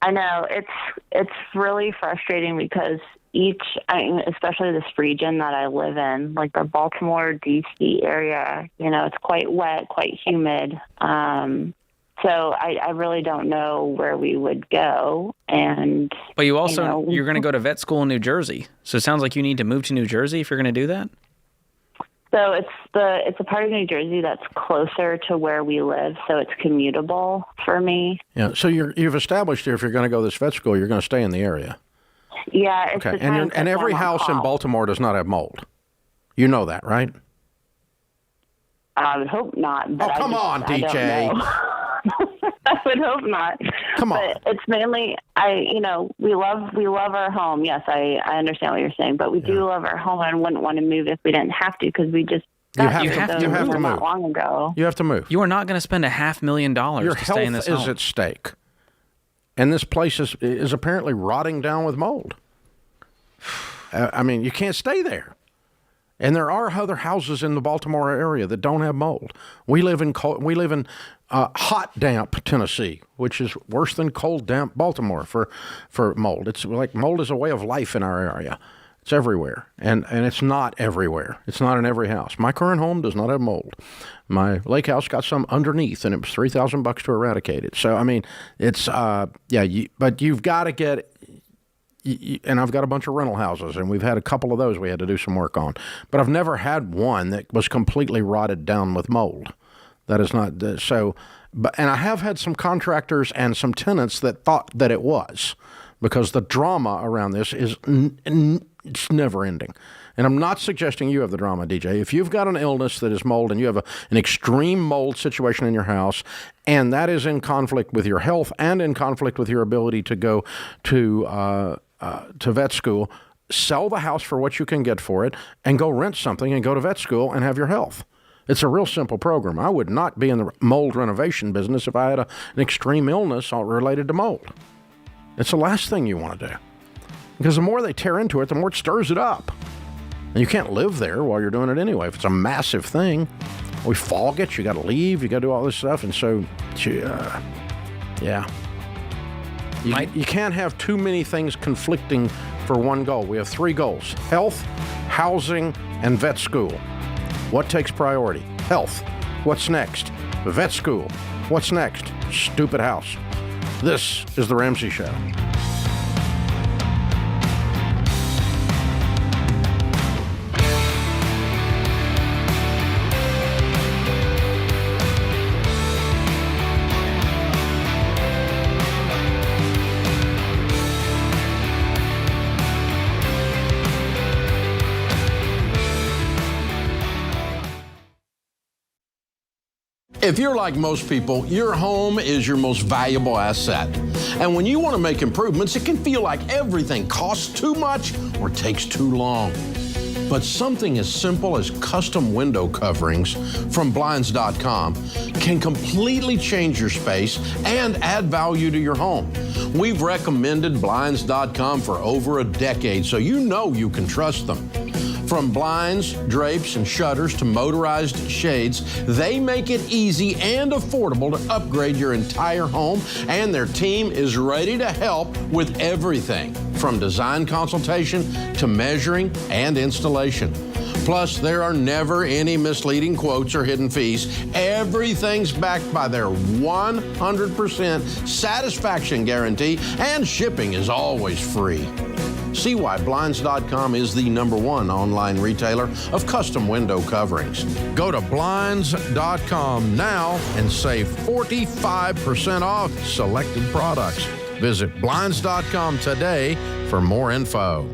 I know. It's really frustrating because especially this region that I live in, like the Baltimore, D.C. area, it's quite wet, quite humid. So I really don't know where we would go. But you also, you're going to go to vet school in New Jersey. So it sounds like you need to move to New Jersey if you're going to do that? So it's a part of New Jersey that's closer to where we live, so it's commutable for me. Yeah. So you've established here if you're going to go to this vet school, you're going to stay in the area. Yeah. It's okay. And every house in Baltimore does not have mold. You know that, right? I would hope not. But come on, DJ. I would hope not. Come on. But it's mainly, we love our home. Yes, I understand what you're saying, but we do love our home and wouldn't want to move if we didn't have to because we just you have to move not long ago. You have to move. You are not going to spend $500,000 to stay in this home. Your health is at stake. And this place is apparently rotting down with mold. I mean, you can't stay there. And there are other houses in the Baltimore area that don't have mold. We live in hot, damp Tennessee, which is worse than cold, damp Baltimore for mold. It's like mold is a way of life in our area. It's everywhere, and it's not everywhere. It's not in every house. My current home does not have mold. My lake house got some underneath, and it was $3,000 to eradicate it. So I mean, it's but you've got to get. And I've got a bunch of rental houses, and we've had a couple of those we had to do some work on. But I've never had one that was completely rotted down with mold. That is not so. And I have had some contractors and some tenants that thought that it was, because the drama around this is it's never ending. And I'm not suggesting you have the drama, DJ. If you've got an illness that is mold and you have an extreme mold situation in your house, and that is in conflict with your health and in conflict with your ability to go to vet school, sell the house for what you can get for it and go rent something and go to vet school and have your health. It's a real simple program. I would not be in the mold renovation business if I had an extreme illness related to mold. It's the last thing you want to do, because the more they tear into it, the more it stirs it up. And you can't live there while you're doing it anyway. If it's a massive thing, we fog it, you got to leave, you got to do all this stuff. And so, yeah. You can't have too many things conflicting for one goal. We have 3 goals: health, housing, and vet school. What takes priority? Health. What's next? Vet school. What's next? Stupid house. This is The Ramsey Show. If you're like most people, your home is your most valuable asset. And when you want to make improvements, it can feel like everything costs too much or takes too long. But something as simple as custom window coverings from Blinds.com can completely change your space and add value to your home. We've recommended Blinds.com for over a decade, so you know you can trust them. From blinds, drapes, and shutters to motorized shades, they make it easy and affordable to upgrade your entire home, and their team is ready to help with everything from design consultation to measuring and installation. Plus, there are never any misleading quotes or hidden fees. Everything's backed by their 100% satisfaction guarantee, and shipping is always free. See why Blinds.com is the #1 online retailer of custom window coverings. Go to Blinds.com now and save 45% off selected products. Visit Blinds.com today for more info.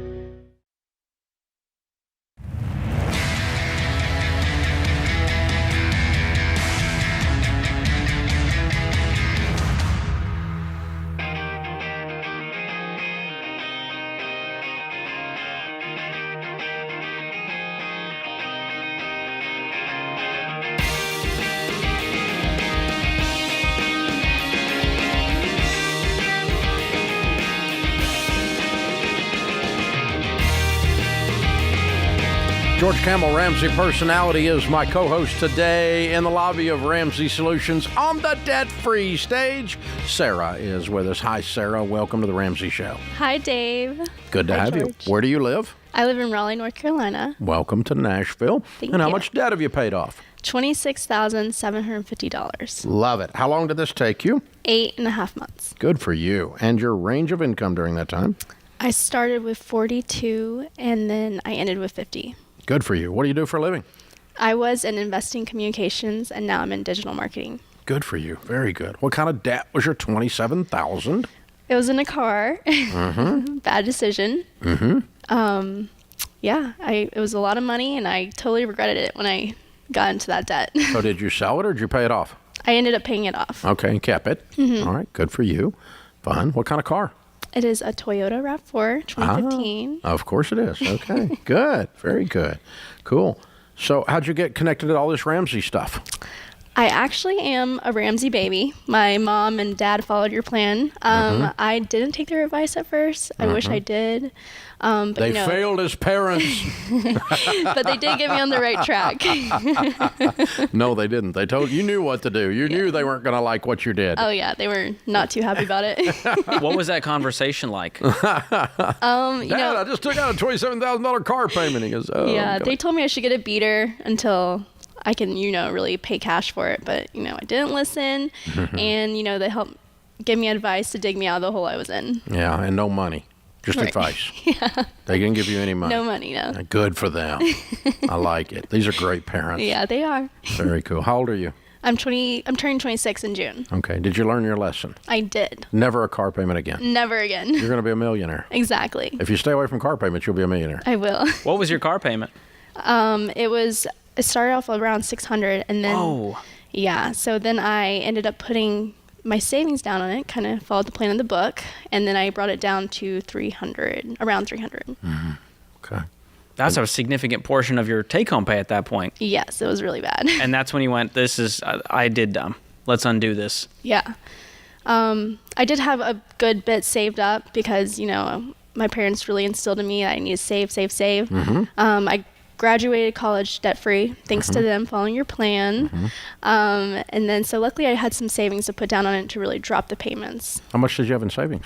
George Campbell, Ramsey Personality, is my co-host today in the lobby of Ramsey Solutions on the debt-free stage. Sarah is with us. Hi, Sarah. Welcome to the Ramsey Show. Hi, Dave. Good to have George. you. Where do you live? I live in Raleigh, North Carolina. Welcome to Nashville. Thank and how you. much debt have you paid off? $26,750. Love it. How long did this take you? 8.5 months. Good for you. And your range of income during that time? I started with 42 and then I ended with 50. Good for you. What do you do for a living? I was in investing communications and now I'm in digital marketing. Good for you. Very good. What kind of debt was your $27,000? It was in a car. Bad decision. Yeah, it was a lot of money and I totally regretted it when I got into that debt. So did you sell it or did you pay it off? I ended up paying it off. Okay, and kept it. All right, good for you. Fun. What kind of car? It is a Toyota RAV4 2015. Of course it is. Okay, good. Very good. Cool. So how'd you get connected to all this Ramsey stuff? I actually am a Ramsey baby. My mom and dad followed your plan. I didn't take their advice at first. I wish I did. But, They failed as parents. but they did get me on the right track. No, they didn't. They told you knew what to do. You knew they weren't going to like what you did. Oh, yeah. They were not too happy about it. What was that conversation like? Dad, I just took out a $27,000 car payment. He goes, oh. Yeah, God. they told me I should get a beater until I can, really pay cash for it. But, I didn't listen. And, they helped give me advice to dig me out of the hole I was in. Yeah, and no money. Just Right. advice. Yeah. They didn't give you any money. No money, no. Good for them. I like it. These are great parents. Yeah, they are. Very cool. How old are you? I'm turning 26 in June. Okay. Did you learn your lesson? I did. Never a car payment again. Never again. You're going to be a millionaire. Exactly. If you stay away from car payments, you'll be a millionaire. I will. What was your car payment? It started off around 600 and then Oh. yeah, so then I ended up putting my savings down on it, kind of followed the plan in the book, and then I brought it down to around 300. Okay. That's a significant portion of your take-home pay at that point. Yes, it was really bad. And that's when you went, I did dumb. Let's undo this. Yeah. I did have a good bit saved up because, my parents really instilled in me that I need to save. I graduated college debt-free thanks to them following your plan. And then so luckily I had some savings to put down on it to really drop the payments. How much did you have in savings?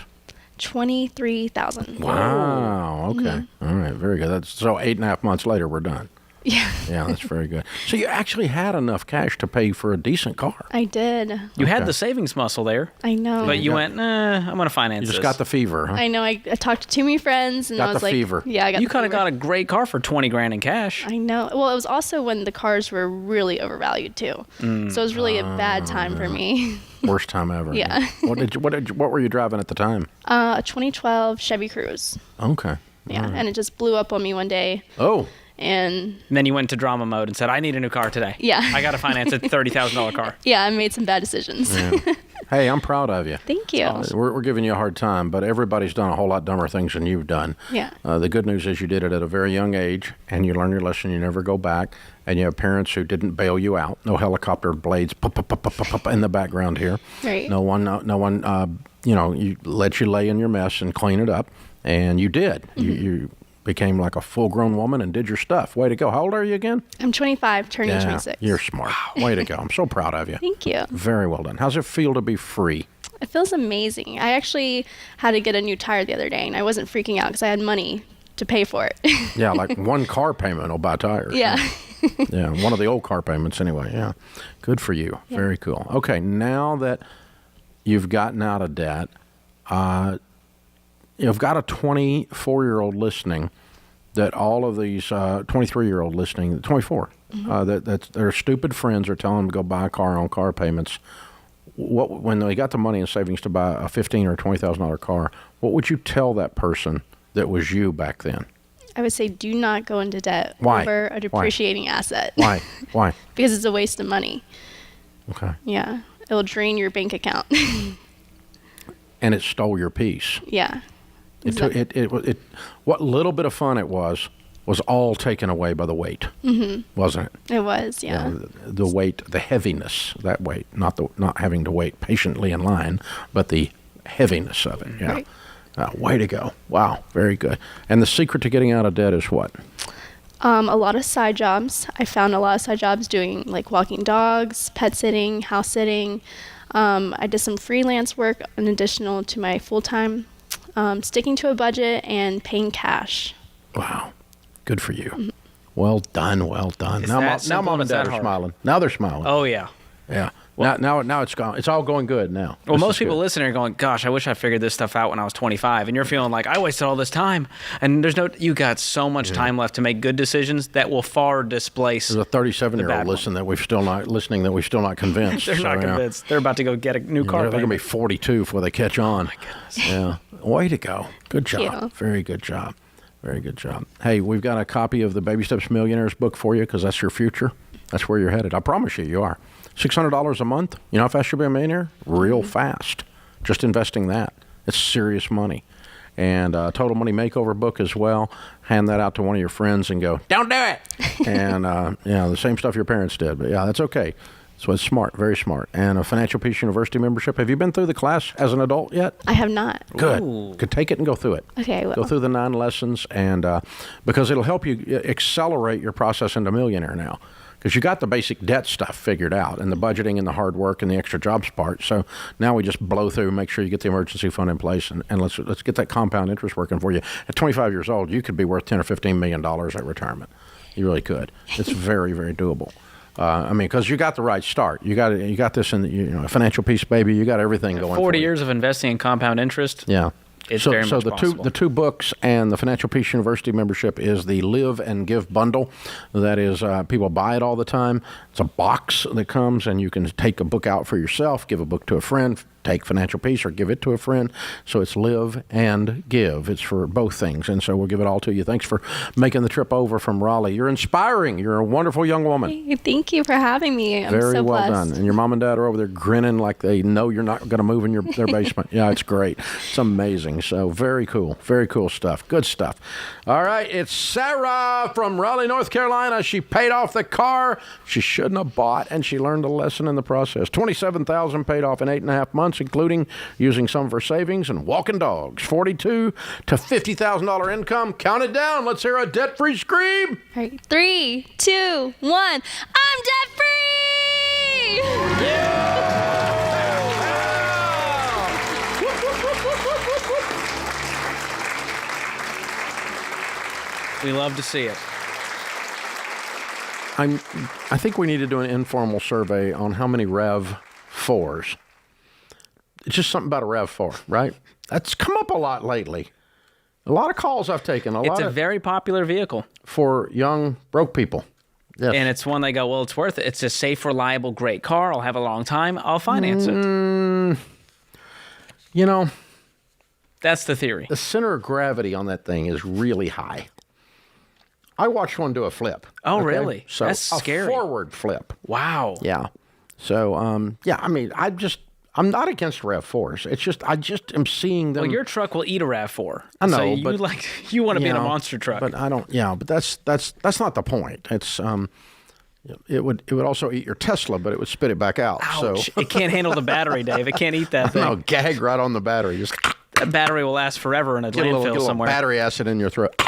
$23,000. Wow. Okay. All right. Very good. So 8.5 months later, we're done. Yeah. Yeah, that's very good. So you actually had enough cash to pay for a decent car. I did. You had the savings muscle there, I know. but you went, I'm going to finance You just this. got the fever, huh? I know. I talked to too many friends and Got I was the like, fever. yeah, I got You the could have fever. got a great car for $20,000 in cash. I know. Well, it was also when the cars were really overvalued too. So it was really a bad time for me. Worst time ever. Yeah. What were you driving at the time? A 2012 Chevy Cruze. Okay. Yeah. And it just blew up on me one day. Oh. And And then you went to drama mode and said, I need a new car today. Yeah. I got to finance a $30,000 car. yeah, I made some bad decisions. Yeah. Hey, I'm proud of you. Thank you. We're giving you a hard time, but everybody's done a whole lot dumber things than you've done. Yeah. The good news is you did it at a very young age, and you learn your lesson. You never go back, and you have parents who didn't bail you out. No helicopter blades in the background here. Right. No one. You let you lay in your mess and clean it up, and you did. You became like a full-grown woman and did your stuff. Way to go. How old are you again? I'm 25, turning 26. You're smart. Way to go. I'm so proud of you. Thank you. Very well done. How's it feel to be free? It feels amazing. I actually had to get a new tire the other day, and I wasn't freaking out because I had money to pay for it. Yeah, like one car payment will buy tires. Yeah. Yeah, one of the old car payments anyway. Yeah. Good for you. Yeah. Very cool. Okay, now that you've gotten out of debt, you've got a 24-year-old listening that all of these 23-year-old listening, 24, that their stupid friends are telling them to go buy a car on car payments. When they got the money and savings to buy a $15,000 or $20,000 car, what would you tell that person that was you back then? I would say do not go into debt Why? over a depreciating asset. Why? Why? Because it's a waste of money. Okay. Yeah. It'll drain your bank account. And it stole your peace. Yeah. It what little bit of fun it was all taken away by the weight, wasn't it? It was, yeah. The weight, the heaviness, that weight, not having to wait patiently in line, but the heaviness of it. Yeah. Right. Way to go. Wow, very good. And the secret to getting out of debt is what? A lot of side jobs. I found a lot of side jobs doing like walking dogs, pet sitting, house sitting. I did some freelance work in addition to my full-time, sticking to a budget and paying cash. Wow. Good for you. Mm-hmm. Well done. Well done. Now mom and dad are smiling. Now they're smiling. Oh, yeah. Yeah. Well, now it's gone. It's all going good now. Well, most people listening are going, gosh, I wish I figured this stuff out when I was 25. And you're feeling like, I wasted all this time. And you got so much time left to make good decisions that will far displace. There's a 37-year-old listening that we've still not convinced. They're not convinced. They're about to go get a new car. They're going to be 42 before they catch on. Oh, my goodness. Yeah. Way to go. Good job. Yeah. Very good job. Very good job. Hey, we've got a copy of the Baby Steps Millionaires book for you because that's your future. That's where you're headed. I promise you are. $600 a month. You know how fast you'll be a millionaire? Real fast. Just investing that. It's serious money. And Total Money Makeover book as well. Hand that out to one of your friends and go, don't do it. And, the same stuff your parents did. But, yeah, that's okay. So it's smart, very smart. And a Financial Peace University membership. Have you been through the class as an adult yet? I have not. Good. Ooh. Could take it and go through it. Okay, I will. Go through the 9 lessons, and because it'll help you accelerate your process into millionaire now. Because you got the basic debt stuff figured out, and the budgeting and the hard work and the extra jobs part. So now we just blow through, make sure you get the emergency fund in place, and let's get that compound interest working for you. At 25 years old, you could be worth $10 or $15 million at retirement. You really could. It's very, very doable. Because you got the right start. You got this in the Financial Peace, baby. You got everything going. 40 years of investing in compound interest. Yeah. It's very much possible. The two books and the Financial Peace University membership is the Live and Give bundle. That is, people buy it all the time. It's a box that comes, and you can take a book out for yourself, give a book to a friend, take Financial Peace, or give it to a friend. So it's Live and Give. It's for both things, and so we'll give it all to you. Thanks for making the trip over from Raleigh. You're inspiring. You're a wonderful young woman. Hey, thank you for having me. I'm Very so well blessed. done. And your mom and dad are over there grinning like they know you're not going to move in their basement. Yeah, it's great. It's amazing. So very cool. Very cool stuff. Good stuff. All right, it's Sarah from Raleigh, North Carolina. She paid off the car she shouldn't have bought, and she learned a lesson in the process. $27,000 paid off in 8.5 months, including using some of her savings and walking dogs. $42,000 to $50,000 income. Count it down. Let's hear a debt-free scream. All right, 3, 2, 1. I'm debt-free! We love to see it. I think we need to do an informal survey on how many RAV4s. It's just something about a RAV4, right? That's come up a lot lately. A lot of calls I've taken. It's a very popular vehicle. For young, broke people. Yes. And it's one they go, well, it's worth it. It's a safe, reliable, great car. I'll have a long time. I'll finance it. That's the theory. The center of gravity on that thing is really high. I watched one do a flip. Oh, really? So that's scary. A forward flip. Wow. Yeah. So, I'm not against RAV4s. It's just I just am seeing them. Well, your truck will eat a RAV4. I know, so you but you want to be in a monster truck. But I don't. Yeah, but that's not the point. It's it would also eat your Tesla, but it would spit it back out. Ouch. So It can't handle the battery, Dave. It can't eat that thing. no, gag right on the battery. Just That battery will last forever in a get landfill a little somewhere. battery acid in your throat.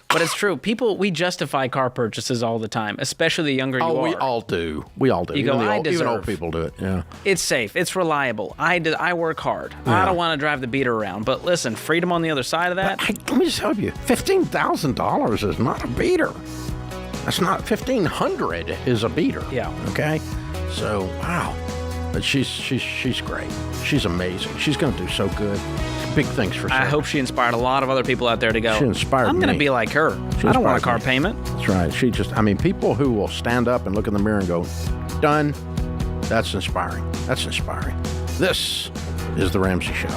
But it's true. We justify car purchases all the time, especially the younger you are. We all do. We all do. You go, Even old people do it. Yeah. It's safe. It's reliable. I work hard. Yeah. I don't want to drive the beater around. But listen, freedom on the other side of that. Let me just help you. $15,000 is not a beater. That's not. $1,500 is a beater. Yeah. Okay. So wow. But she's great. She's amazing. She's going to do so good. Big things for her. I hope she inspired a lot of other people out there to go. She inspired I'm going me. to be like her. She I don't want a inspired car me. payment. That's right. People who will stand up and look in the mirror and go, done. That's inspiring. That's inspiring. This is The Ramsey Show.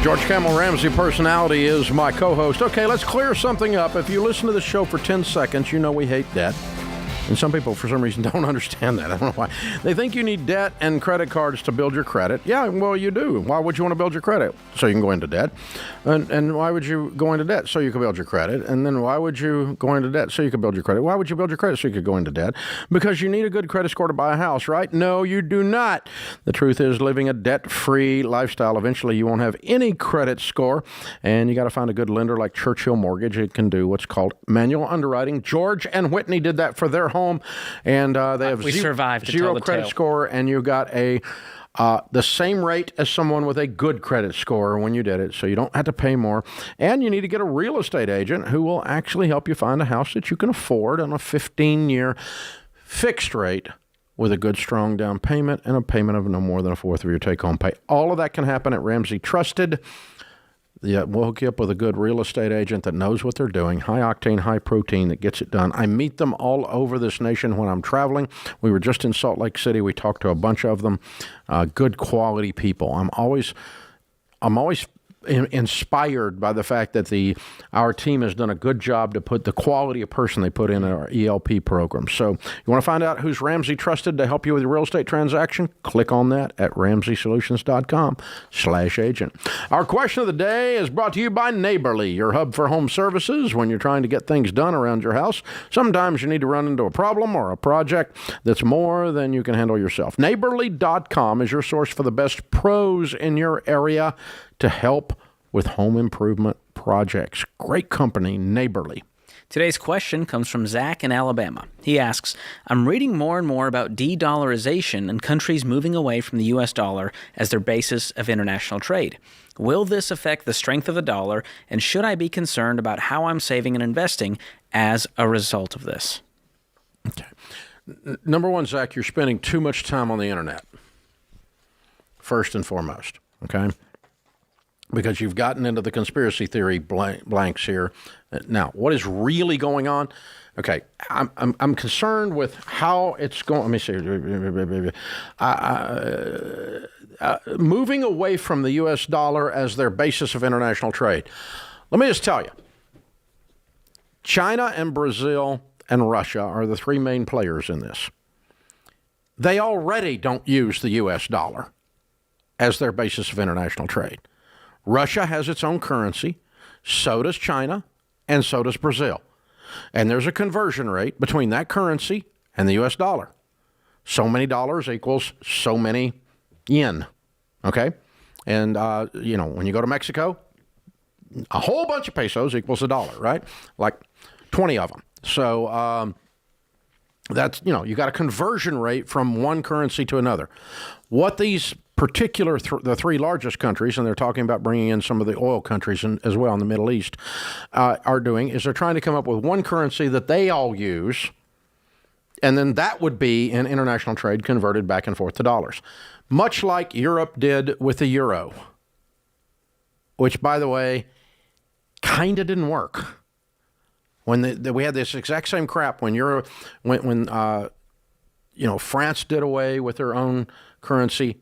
George Camel Ramsey personality is my co-host. Okay, let's clear something up. If you listen to the show for 10 seconds, you know we hate debt. And some people, for some reason, don't understand that. I don't know why. They think you need debt and credit cards to build your credit. Yeah, well, you do. Why would you want to build your credit? So you can go into debt. And why would you go into debt? So you can build your credit. And then why would you go into debt? So you can build your credit. Why would you build your credit? So you could go into debt. Because you need a good credit score to buy a house, right? No, you do not. The truth is, living a debt-free lifestyle, eventually you won't have any credit score. And you got to find a good lender like Churchill Mortgage. It can do what's called manual underwriting. George and Whitney did that for their home. And they have survived to zero tell the credit tale. score, and you got the same rate as someone with a good credit score when you did it, so you don't have to pay more. And you need to get a real estate agent who will actually help you find a house that you can afford on a 15-year fixed rate with a good, strong down payment and a payment of no more than a fourth of your take-home pay. All of that can happen at Ramsey Trusted. Yeah, we'll hook you up with a good real estate agent that knows what they're doing, high octane, high protein, that gets it done. I meet them all over this nation when I'm traveling. We were just in Salt Lake City. We talked to a bunch of them. Good quality people. I'm always inspired by the fact that our team has done a good job to put the quality of person they put in our ELP program. So you want to find out who's Ramsey Trusted to help you with your real estate transaction? Click on that at RamseySolutions.com/agent. Our question of the day is brought to you by Neighborly, your hub for home services. When you're trying to get things done around your house, sometimes you need to run into a problem or a project that's more than you can handle yourself. Neighborly.com is your source for the best pros in your area to help with home improvement projects. Great company, Neighborly. Today's question comes from Zach in Alabama. He asks, I'm reading more and more about de-dollarization and countries moving away from the U.S. dollar as their basis of international trade. Will this affect the strength of the dollar, and should I be concerned about how I'm saving and investing as a result of this? Okay. Number one, Zach, you're spending too much time on the internet, first and foremost, okay? Because you've gotten into the conspiracy theory blanks here. Now, what is really going on? Okay, I'm concerned with how it's going. Let me see. Moving away from the U.S. dollar as their basis of international trade. Let me just tell you, China and Brazil and Russia are the three main players in this. They already don't use the U.S. dollar as their basis of international trade. Russia has its own currency, so does China, and so does Brazil. And there's a conversion rate between that currency and the U.S. dollar. So many dollars equals so many yen, okay? And, when you go to Mexico, a whole bunch of pesos equals $1, right? Like 20 of them. So That's, you got a conversion rate from one currency to another. What these particular, the three largest countries, and they're talking about bringing in some of the oil countries as well in the Middle East, are doing is they're trying to come up with one currency that they all use, and then that would be in international trade converted back and forth to dollars. Much like Europe did with the euro, which, by the way, kind of didn't work. When we had this exact same crap when France did away with their own currency.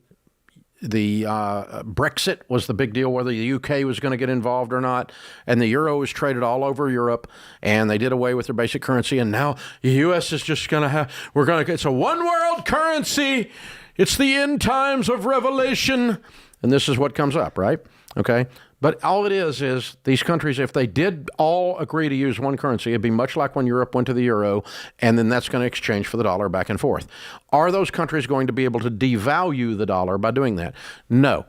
The Brexit was the big deal, whether the UK was going to get involved or not. And the euro was traded all over Europe, and they did away with their basic currency. And now the U.S. is just going to it's a one world currency. It's the end times of revelation. And this is what comes up, right? Okay. But all it is these countries, if they did all agree to use one currency, it'd be much like when Europe went to the euro, and then that's going to exchange for the dollar back and forth. Are those countries going to be able to devalue the dollar by doing that? No.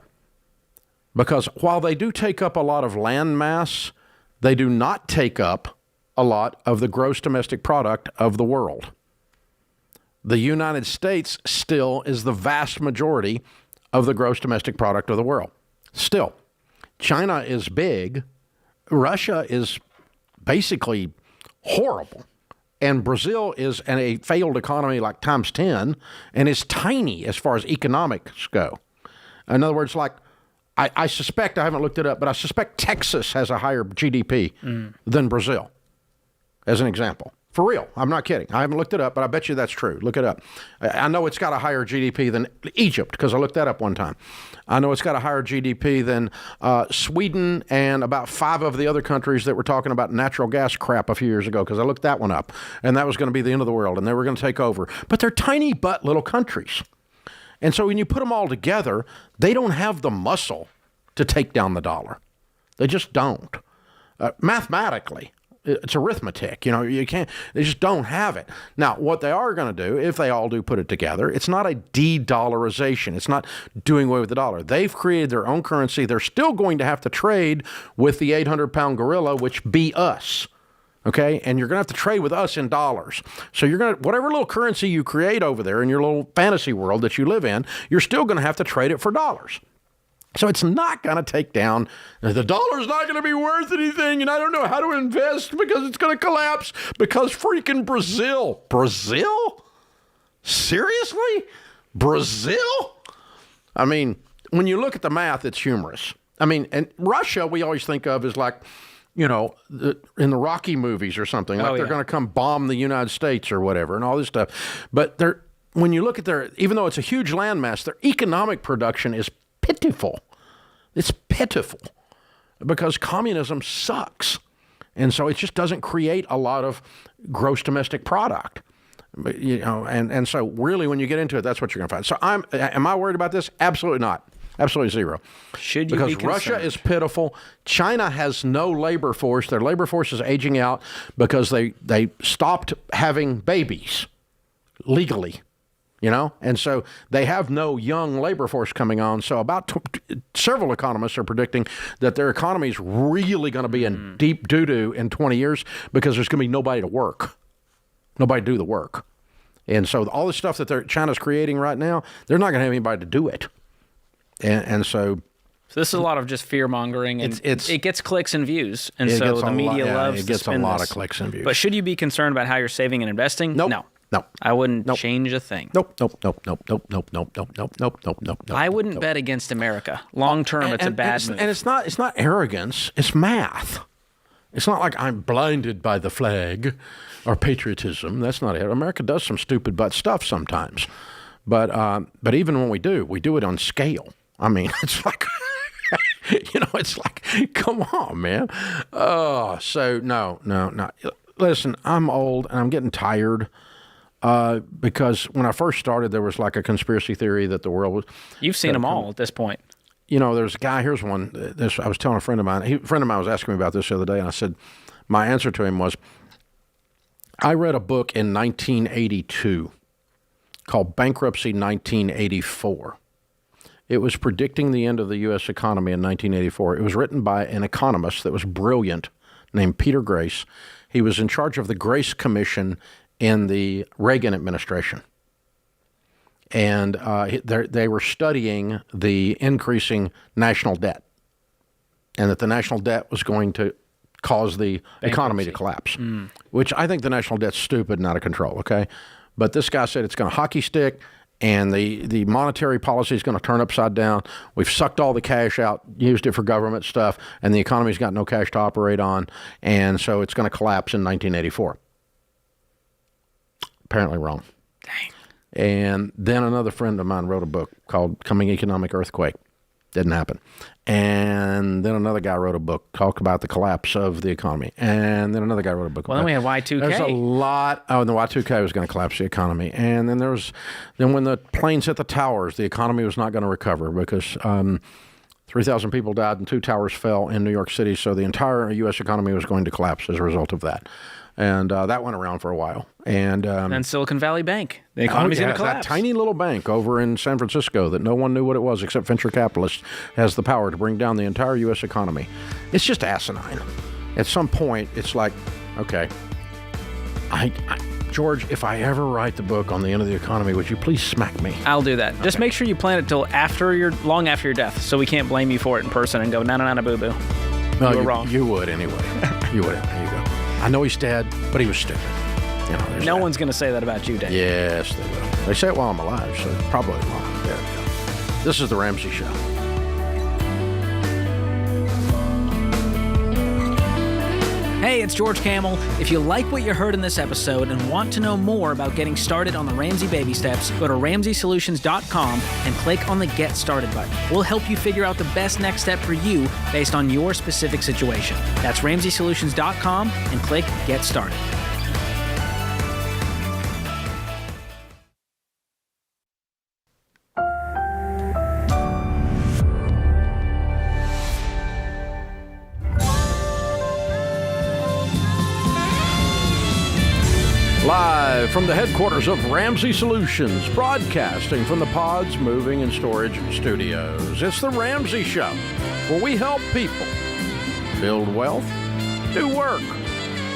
Because while they do take up a lot of land mass, they do not take up a lot of the gross domestic product of the world. The United States still is the vast majority of the gross domestic product of the world. Still. China is big. Russia is basically horrible. And Brazil is a failed economy like times 10 and is tiny as far as economics go. In other words, like I suspect, I haven't looked it up, but I suspect Texas has a higher GDP than Brazil, as an example. For real. I'm not kidding. I haven't looked it up, but I bet you that's true. Look it up. I know it's got a higher GDP than Egypt because I looked that up one time. I know it's got a higher GDP than Sweden and about 5 of the other countries that were talking about natural gas crap a few years ago because I looked that one up. And that was going to be the end of the world and they were going to take over. But they're tiny but little countries. And so when you put them all together, they don't have the muscle to take down the dollar. They just don't. Mathematically. It's arithmetic, you can't, they just don't have it. Now, what they are going to do, if they all do put it together, it's not a de-dollarization. It's not doing away with the dollar. They've created their own currency. They're still going to have to trade with the 800-pound gorilla, which be us. Okay. And you're going to have to trade with us in dollars. So you're going to, whatever little currency you create over there in your little fantasy world that you live in, you're still going to have to trade it for dollars. So it's not going to take down, the dollar's not going to be worth anything, and I don't know how to invest because it's going to collapse because freaking Brazil. Brazil? Seriously? Brazil? I mean, when you look at the math, it's humorous. I mean, and Russia we always think of as like, in the Rocky movies or something, like they're going to come bomb the United States or whatever and all this stuff. But when you look at even though it's a huge landmass, their economic production is pitiful. It's pitiful because communism sucks. And so it just doesn't create a lot of gross domestic product. And so really when you get into it, that's what you're going to find. So am I worried about this? Absolutely not. Absolutely zero. Should you because be Russia is pitiful. China has no labor force. Their labor force is aging out because they stopped having babies legally. And so they have no young labor force coming on. So about several economists are predicting that their economy is really going to be in deep doo-doo in 20 years because there's going to be nobody to work, nobody to do the work. And so all the stuff that China's creating right now, they're not going to have anybody to do it. And so this is a lot of just fear-mongering, and it gets clicks and views. And so the media loves to spin this. It gets a lot of clicks and views. But should you be concerned about how you're saving and investing? Nope. No, I wouldn't change a thing. Nope. I wouldn't bet against America. Long term, it's a bad move. And it's not arrogance. It's math. It's not like I'm blinded by the flag or patriotism. That's not it. America does some stupid butt stuff sometimes, but even when we do it on scale. I mean, it's like. It's like, come on, man. So no. Listen, I'm old and I'm getting tired. Because when I first started, there was like a conspiracy theory that the world was... You've seen them all at this point. There's a guy, here's one. I was telling a friend of mine. A friend of mine was asking me about this the other day, and I said, my answer to him was, I read a book in 1982 called Bankruptcy 1984. It was predicting the end of the U.S. economy in 1984. It was written by an economist that was brilliant named Peter Grace. He was in charge of the Grace Commission in the Reagan administration. And they were studying the increasing national debt, and that the national debt was going to cause the economy to collapse, which I think the national debt's stupid and out of control, okay? But this guy said it's going to hockey stick, and the monetary policy is going to turn upside down. We've sucked all the cash out, used it for government stuff, and the economy's got no cash to operate on, and so it's going to collapse in 1984. Apparently wrong. Dang. And then another friend of mine wrote a book called Coming Economic Earthquake. Didn't happen. And then another guy wrote a book, talked about the collapse of the economy. And then another guy wrote a book. Well, then we had Y2K. There's a lot. Oh, and the Y2K was going to collapse the economy. And then then when the planes hit the towers, the economy was not going to recover because 3,000 people died and 2 towers fell in New York City. So the entire U.S. economy was going to collapse as a result of that. And that went around for a while. And then Silicon Valley Bank. The economy's going to collapse. That tiny little bank over in San Francisco that no one knew what it was except venture capitalists has the power to bring down the entire U.S. economy. It's just asinine. At some point, it's like, okay, George, if I ever write the book on the end of the economy, would you please smack me? I'll do that. Okay. Just make sure you plan it till long after your death, so we can't blame you for it in person and go, no, boo-boo. No, you were wrong. You would anyway. You would. There you go. I know he's dead, but he was stupid. No one's going to say that about you, Dave. Yes, they will. They say it while I'm alive, so probably while I'm dead. This is The Ramsey Show. Hey, it's George Camel. If you like what you heard in this episode and want to know more about getting started on the Ramsey baby steps, go to RamseySolutions.com and click on the Get Started button. We'll help you figure out the best next step for you based on your specific situation. That's RamseySolutions.com and click Get Started. Live from the headquarters of Ramsey Solutions, broadcasting from the Pods Moving and Storage Studios. It's The Ramsey Show, where we help people build wealth, do work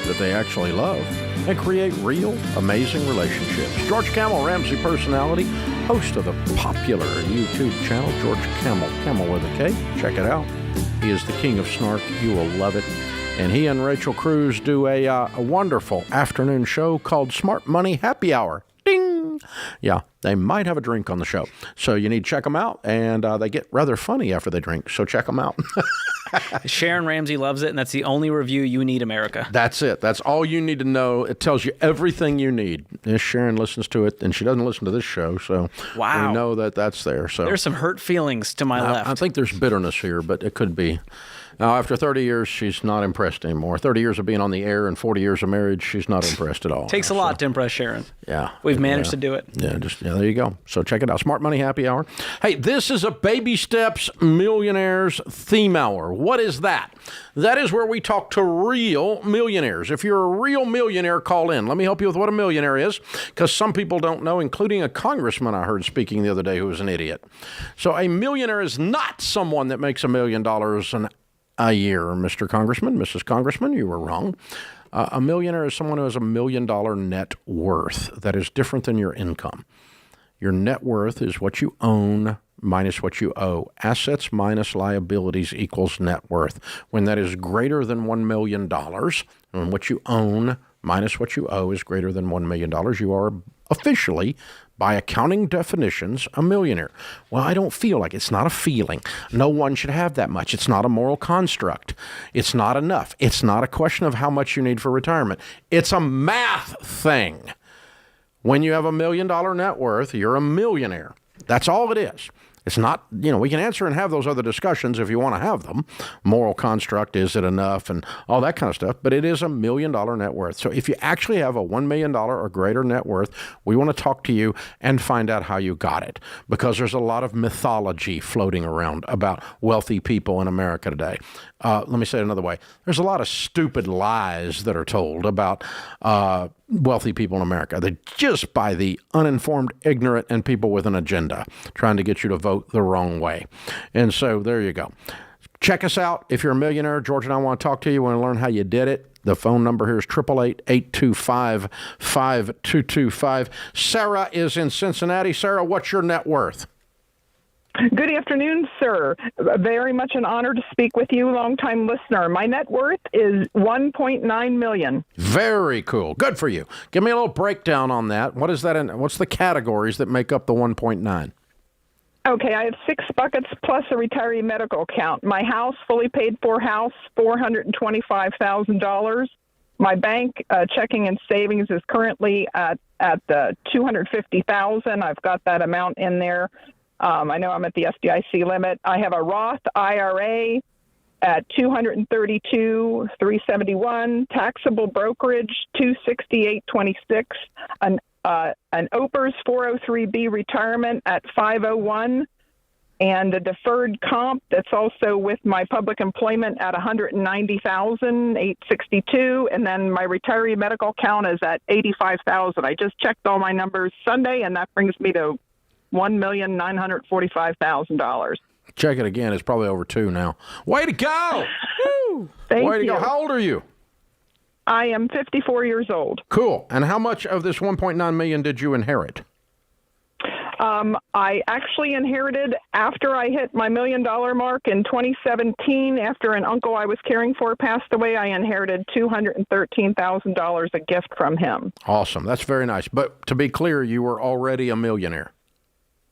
that they actually love, and create real, amazing relationships. George Camel, Ramsey personality, host of the popular YouTube channel, George Camel, Camel with a K. Check it out. He is the king of snark. You will love it. And he and Rachel Cruz do a wonderful afternoon show called Smart Money Happy Hour. Ding! Yeah, they might have a drink on the show. So you need to check them out. And they get rather funny after they drink. So check them out. Sharon Ramsey loves it, and that's the only review you need, America. That's it. That's all you need to know. It tells you everything you need. And Sharon listens to it, and she doesn't listen to this show. So wow. We know that that's there. So there's some hurt feelings to my left. I think there's bitterness here, but it could be. Now, after 30 years, she's not impressed anymore. 30 years of being on the air and 40 years of marriage, she's not impressed at all. Takes a lot to impress Sharon. Yeah. We've managed to do it. Yeah, there you go. So check it out. Smart Money Happy Hour. Hey, this is a Baby Steps Millionaires theme hour. What is that? That is where we talk to real millionaires. If you're a real millionaire, call in. Let me help you with what a millionaire is, because some people don't know, including a congressman I heard speaking the other day who was an idiot. So a millionaire is not someone that makes $1 million a year, Mr. Congressman, Mrs. Congressman, you were wrong. A millionaire is someone who has $1 million net worth. That is different than your income. Your net worth is what you own minus what you owe. Assets minus liabilities equals net worth. When that is greater than $1 million, and what you own minus what you owe is greater than $1 million, you are officially, by accounting definitions, a millionaire. Well, I don't feel like it's not a feeling. No one should have that much. It's not a moral construct. It's not enough. It's not a question of how much you need for retirement. It's a math thing. When you have $1 million net worth, you're a millionaire. That's all it is. It's not, we can answer and have those other discussions if you want to have them. Moral construct, is it enough, and all that kind of stuff. But it is $1 million net worth. So if you actually have a $1 million or greater net worth, we want to talk to you and find out how you got it. Because there's a lot of mythology floating around about wealthy people in America today. Let me say it another way. There's a lot of stupid lies that are told about wealthy people in America. They're just by the uninformed, ignorant, and people with an agenda trying to get you to vote the wrong way. And so there you go. Check us out. If you're a millionaire, George and I want to talk to you. We want to learn how you did it. The phone number here is 888-825-5225. Sarah is in Cincinnati. Sarah, what's your net worth? Good afternoon, sir. Very much an honor to speak with you, longtime listener. My net worth is $1.9 million. Very cool. Good for you. Give me a little breakdown on that. What is that? What's the categories that make up the 1.9? Okay, I have 6 buckets plus a retiree medical account. My house, fully paid for house, $425,000. My bank checking and savings is currently at $250,000. I've got that amount in there. I know I'm at the FDIC limit. I have a Roth IRA at $232,371, taxable brokerage $268.26, an OPERS 403B retirement at $501, and a deferred comp that's also with my public employment at $190,862, and then my retiree medical count is at $85,000. I just checked all my numbers Sunday, and that brings me to $1,945,000. Check it again. It's probably over 2 now. Way to go! Thank Way to you. go. How old are you? I am 54 years old. Cool. And how much of this $1.9 million did you inherit? I actually inherited after I hit my $1 million mark in 2017. After an uncle I was caring for passed away, I inherited $213,000 a gift from him. Awesome. That's very nice. But to be clear, you were already a millionaire.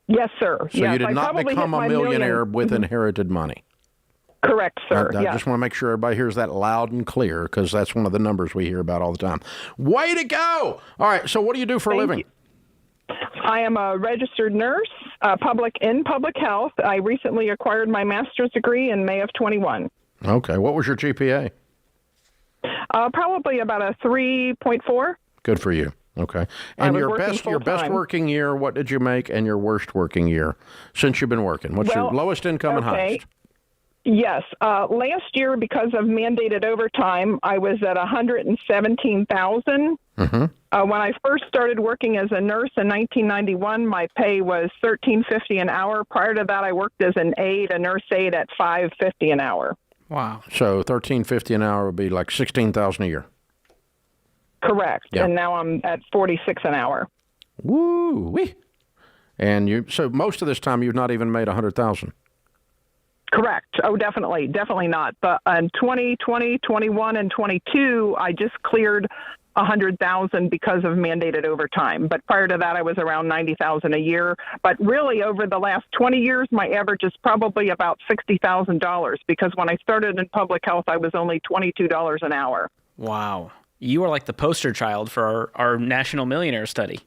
Yes, sir. So yes, you did I not probably become hit a my millionaire million. with inherited money. Correct, sir. I yes. just want to make sure everybody hears that loud and clear, because that's one of the numbers we hear about all the time. Way to go! All right, so what do you do for a living? You. I am a registered nurse, public health. I recently acquired my master's degree in May of 21. Okay. What was your GPA? Probably about a 3.4. Good for you. Okay. And your best working year, what did you make, and your worst working year since you've been working? What's your lowest income and highest? Yes. Last year, because of mandated overtime, I was at $117,000. Mm-hmm. When I first started working as a nurse in 1991, my pay was $13.50 an hour. Prior to that, I worked as an aide, a nurse aide, at $5.50 an hour. Wow. So $13.50 an hour would be like $16,000 a year. Correct. Yeah. And now I'm at $46 an hour. Woo-wee. And so most of this time you've not even made $100,000. Correct. Oh, definitely not. But in 2020, 21, and 22, I just cleared $100,000 because of mandated overtime. But prior to that, I was around $90,000 a year. But really, over the last 20 years, my average is probably about $60,000, because when I started in public health, I was only $22 an hour. Wow. You are like the poster child for our National Millionaire study.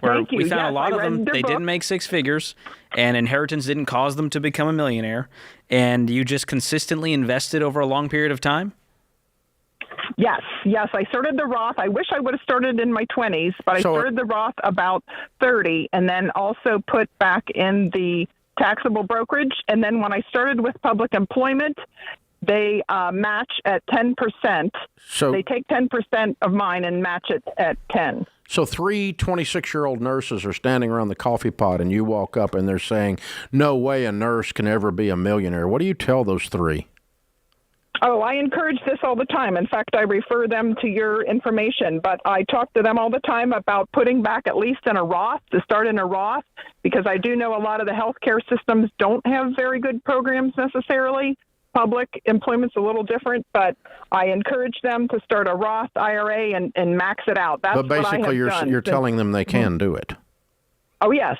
Where Thank you. we found yes, a lot of them, they didn't make 6 figures, and inheritance didn't cause them to become a millionaire, and you just consistently invested over a long period of time? Yes. I started the Roth. I wish I would have started in my 20s, but I started the Roth about 30, and then also put back in the taxable brokerage. And then when I started with public employment, they match at 10%. So they take 10% of mine and match it at 10. So 3 26-year-old nurses are standing around the coffee pot, and you walk up and they're saying, no way a nurse can ever be a millionaire. What do you tell those 3? Oh, I encourage this all the time. In fact, I refer them to your information, but I talk to them all the time about putting back at least in a Roth, to start in a Roth, because I do know a lot of the healthcare systems don't have very good programs necessarily. Public employment's a little different, but I encourage them to start a Roth IRA and max it out. That's but basically, you're telling them they can do it. Oh, yes.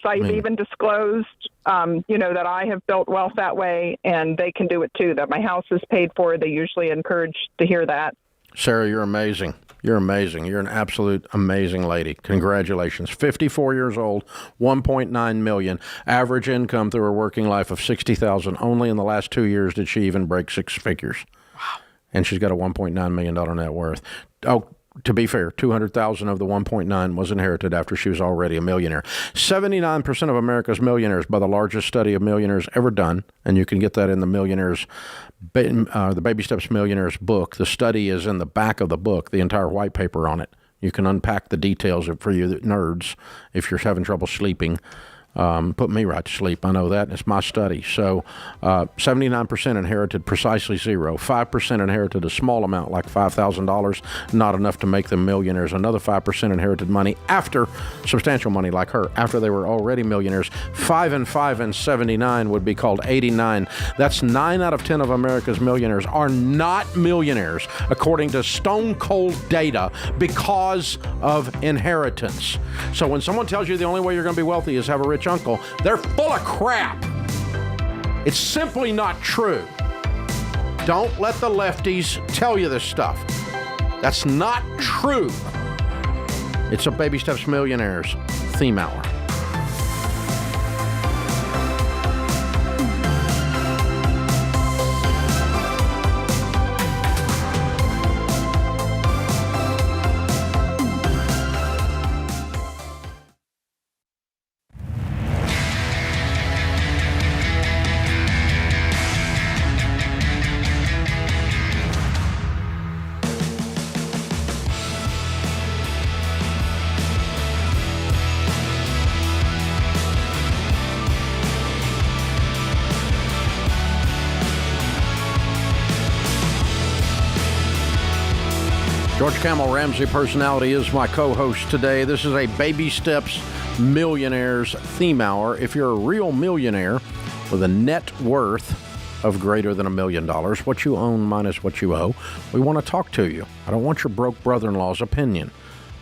I've even disclosed, that I have built wealth that way, and they can do it too, that my house is paid for. They usually encourage to hear that. Sarah, you're amazing. You're amazing. You're an absolute amazing lady. Congratulations. 54 years old, $1.9 million, average income through her working life of $60,000. Only in the last 2 years did she even break 6 figures. Wow. And she's got a $1.9 million net worth. Oh, to be fair, $200,000 of the 1.9 was inherited after she was already a millionaire. 79% of America's millionaires, by the largest study of millionaires ever done, and you can get that in the the Baby Steps Millionaires book. The study is in the back of the book, the entire white paper on it. You can unpack the details for you nerds if you're having trouble sleeping. Put me right to sleep. I know that. It's my study. So 79% inherited precisely zero. 5% inherited a small amount, like $5,000, not enough to make them millionaires. Another 5% inherited money after substantial money, like her, after they were already millionaires. 5 and 5 and 79 would be called 89. That's 9 out of 10 of America's millionaires are not millionaires, according to stone cold data, because of inheritance. So when someone tells you the only way you're going to be wealthy is have a rich uncle, they're full of crap. It's simply not true. Don't let the lefties tell you this stuff. That's not true. It's a Baby Steps Millionaires theme hour. George Camel Ramsey Personality is my co-host today. This is a Baby Steps Millionaires theme hour. If you're a real millionaire with a net worth of greater than $1 million, what you own minus what you owe, we want to talk to you. I don't want your broke brother-in-law's opinion.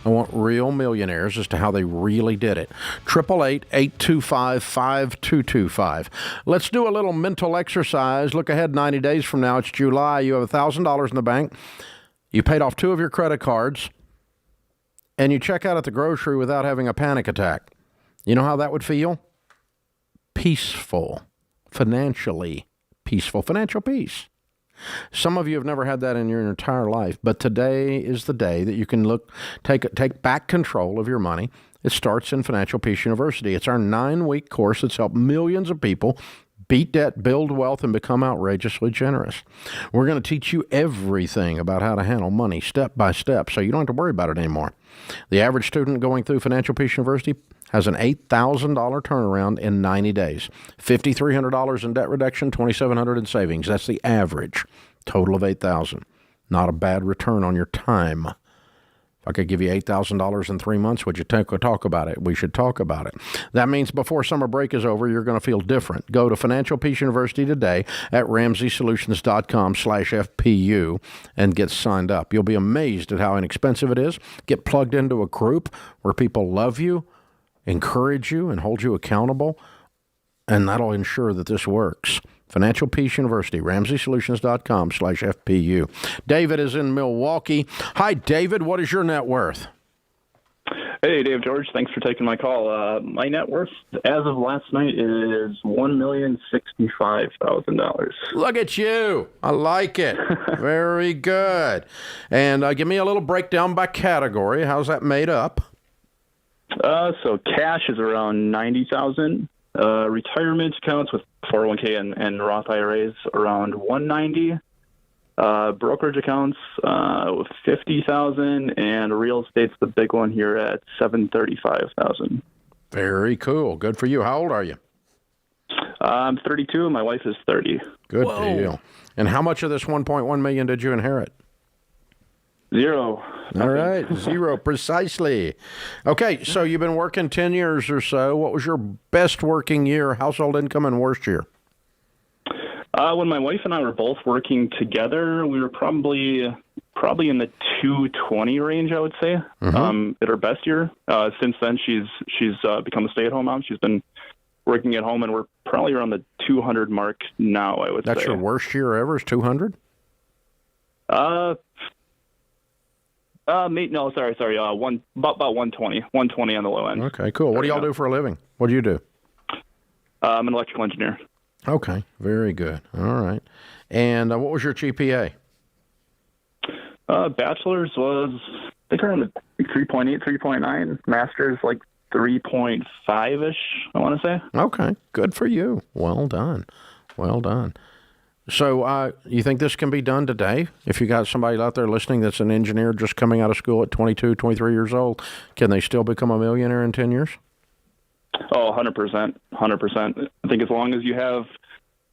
I want real millionaires as to how they really did it. 888-825-5225. Let's do a little mental exercise. Look ahead 90 days from now. It's July. You have $1,000 in the bank. You paid off 2 of your credit cards, and you check out at the grocery without having a panic attack. You know how that would feel? Peaceful. Financially peaceful. Financial peace. Some of you have never had that in your entire life, but today is the day that you can take back control of your money. It starts in Financial Peace University. It's our 9-week course that's helped millions of people beat debt, build wealth, and become outrageously generous. We're going to teach you everything about how to handle money step by step, so you don't have to worry about it anymore. The average student going through Financial Peace University has an $8,000 turnaround in 90 days. $5,300 in debt reduction, $2,700 in savings. That's the average. Total of $8,000. Not a bad return on your time. If I could give you $8,000 in 3 months, would you talk about it? We should talk about it. That means before summer break is over, you're going to feel different. Go to Financial Peace University today at RamseySolutions.com/FPU and get signed up. You'll be amazed at how inexpensive it is. Get plugged into a group where people love you, encourage you, and hold you accountable, and that'll ensure that this works. Financial Peace University, RamseySolutions.com/FPU. David is in Milwaukee. Hi, David. What is your net worth? Hey, Dave, George. Thanks for taking my call. My net worth as of last night is $1,065,000. Look at you. I like it. Very good. And give me a little breakdown by category. How's that made up? So cash is around $90,000. Retirement accounts with 401k and Roth IRAs around $190,000. Brokerage accounts with $50,000, and real estate's the big one here at $735,000. Very cool. Good for you. How old are you? I'm 32. And my wife is 30. Good deal. And how much of this $1.1 million did you inherit? Zero. All right, zero precisely. Okay, so you've been working 10 years or so. What was your best working year, household income, and worst year? When my wife and I were both working together, we were probably in the 220 range, I would say, at her best year. Since then, she's become a stay-at-home mom. She's been working at home, and we're probably around the 200 mark now, I would say. That's your worst year ever, is 200? No, sorry. About 120 on the low end. Okay, cool. What do y'all do for a living? What do you do? I'm an electrical engineer. Okay, very good. All right. And what was your GPA? Bachelor's was, I think, around 3.8, 3.9. Master's like 3.5-ish, I want to say. Okay, good for you. Well done. Well done. So you think this can be done today? If you got somebody out there listening that's an engineer just coming out of school at 22, 23 years old, can they still become a millionaire in 10 years? Oh, 100%, 100%. I think as long as you have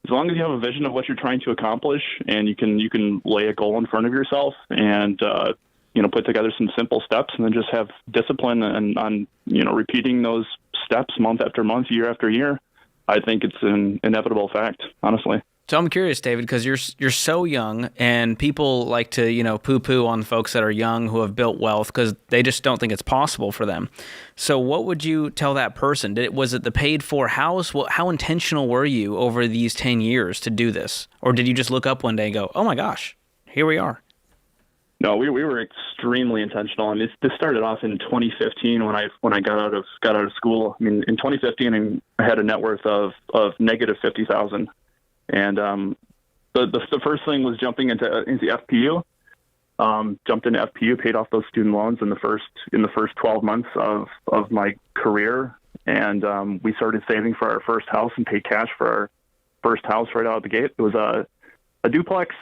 a vision of what you're trying to accomplish, and you can lay a goal in front of yourself, and put together some simple steps, and then just have discipline and on repeating those steps month after month, year after year, I think it's an inevitable fact, honestly. So I'm curious, David, because you're so young, and people like to poo-poo on folks that are young who have built wealth because they just don't think it's possible for them. So what would you tell that person? Was it the paid-for house? How intentional were you over these 10 years to do this, or did you just look up one day and go, "Oh my gosh, here we are"? No, we were extremely intentional, and this started off in 2015 when I got out of school. I mean, in 2015, I had a net worth of negative $50,000. And the first thing was jumping into FPU. Jumped into FPU, paid off those student loans in the first 12 months of my career, and we started saving for our first house and paid cash for our first house right out of the gate. It was a duplex.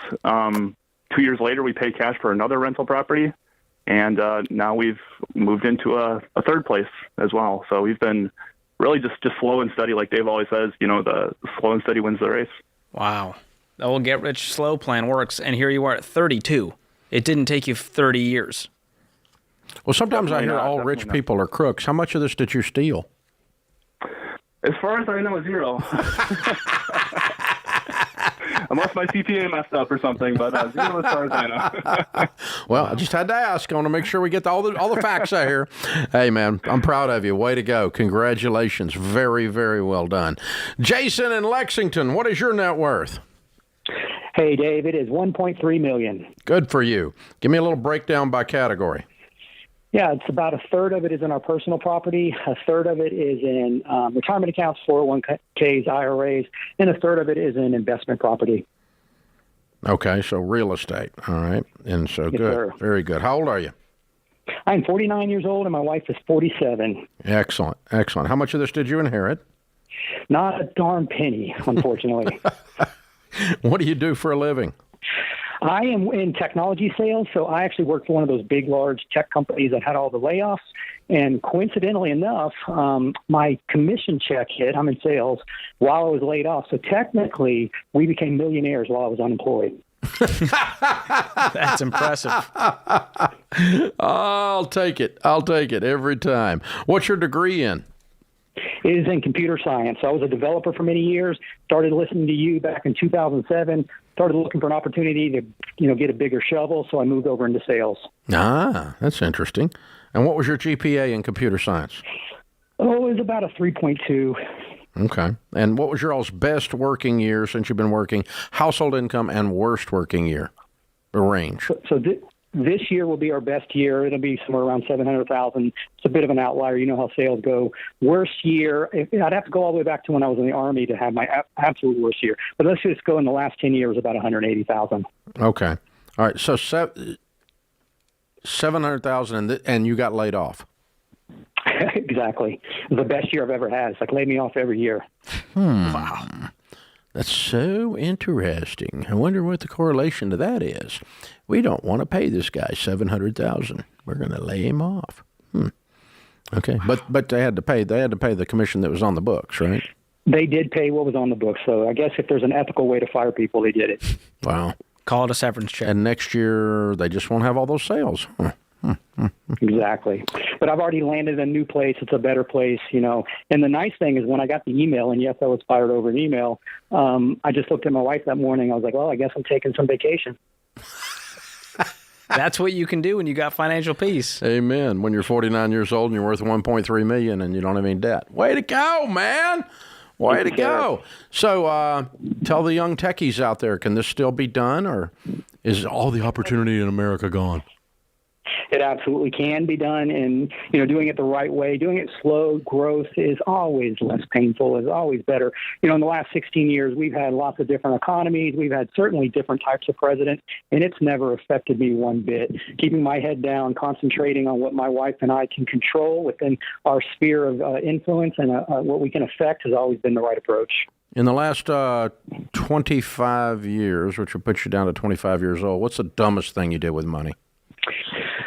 2 years later, we paid cash for another rental property, and now we've moved into a third place as well. So we've been really just slow and steady, like Dave always says. The slow and steady wins the race. Wow. The old get-rich-slow plan works, and here you are at 32. It didn't take you 30 years. Well, sometimes I hear all rich people are crooks. How much of this did you steal? As far as I know, zero. Unless my CPA messed up or something, but zero as far as I know. Well, I just had to ask. I want to make sure we get all the facts out here. Hey, man, I'm proud of you. Way to go. Congratulations. Very, very well done. Jason in Lexington, what is your net worth? Hey, Dave, it is $1.3 million. Good for you. Give me a little breakdown by category. Yeah, it's about a third of it is in our personal property, a third of it is in retirement accounts, 401ks, IRAs, and a third of it is in investment property. Okay, so real estate. All right. And so Yes, good. sir. Very good. How old are you? I'm 49 years old, and my wife is 47. Excellent. Excellent. How much of this did you inherit? Not a darn penny, unfortunately. What do you do for a living? I am in technology sales, so I actually work for one of those big, large tech companies that had all the layoffs. And coincidentally enough, my commission check hit. I'm in sales while I was laid off. So technically, we became millionaires while I was unemployed. That's impressive. I'll take it. I'll take it every time. What's your degree in? It is in computer science. I was a developer for many years, started listening to you back in 2007, started looking for an opportunity to, get a bigger shovel, so I moved over into sales. Ah, that's interesting. And what was your GPA in computer science? Oh, it was about a 3.2. Okay. And what was your all's best working year since you've been working, household income, and worst working year, or range? So this year will be our best year. It'll be somewhere around $700,000. It's a bit of an outlier. You know how sales go. Worst year, I'd have to go all the way back to when I was in the Army to have my absolute worst year. But let's just go in the last 10 years, about $180,000. Okay. All right. So $700,000, and you got laid off. Exactly. It was the best year I've ever had. It's like lay me off every year. Wow. That's so interesting. I wonder what the correlation to that is. We don't want to pay this guy $700,000. We're going to lay him off. Okay, but they had to pay the commission that was on the books, right? They did pay what was on the books. So I guess if there's an ethical way to fire people, they did it. Wow. Call it a severance check. And next year they just won't have all those sales. Exactly. But I've already landed a new place. It's a better place, And the nice thing is when I got the email, and yes, I was fired over an email, I just looked at my wife that morning. I was like, well, I guess I'm taking some vacation. That's what you can do when you got financial peace. Amen. When you're 49 years old and you're worth $1.3 million and you don't have any debt. Way to go, man. Way to go. So tell the young techies out there, can this still be done, or is all the opportunity in America gone? It absolutely can be done, and doing it the right way, doing it slow. Growth is always less painful, is always better. In the last 16 years, we've had lots of different economies. We've had certainly different types of presidents, and it's never affected me one bit. Keeping my head down, concentrating on what my wife and I can control within our sphere of influence and what we can affect has always been the right approach. In the last 25 years, which will put you down to 25 years old, what's the dumbest thing you did with money?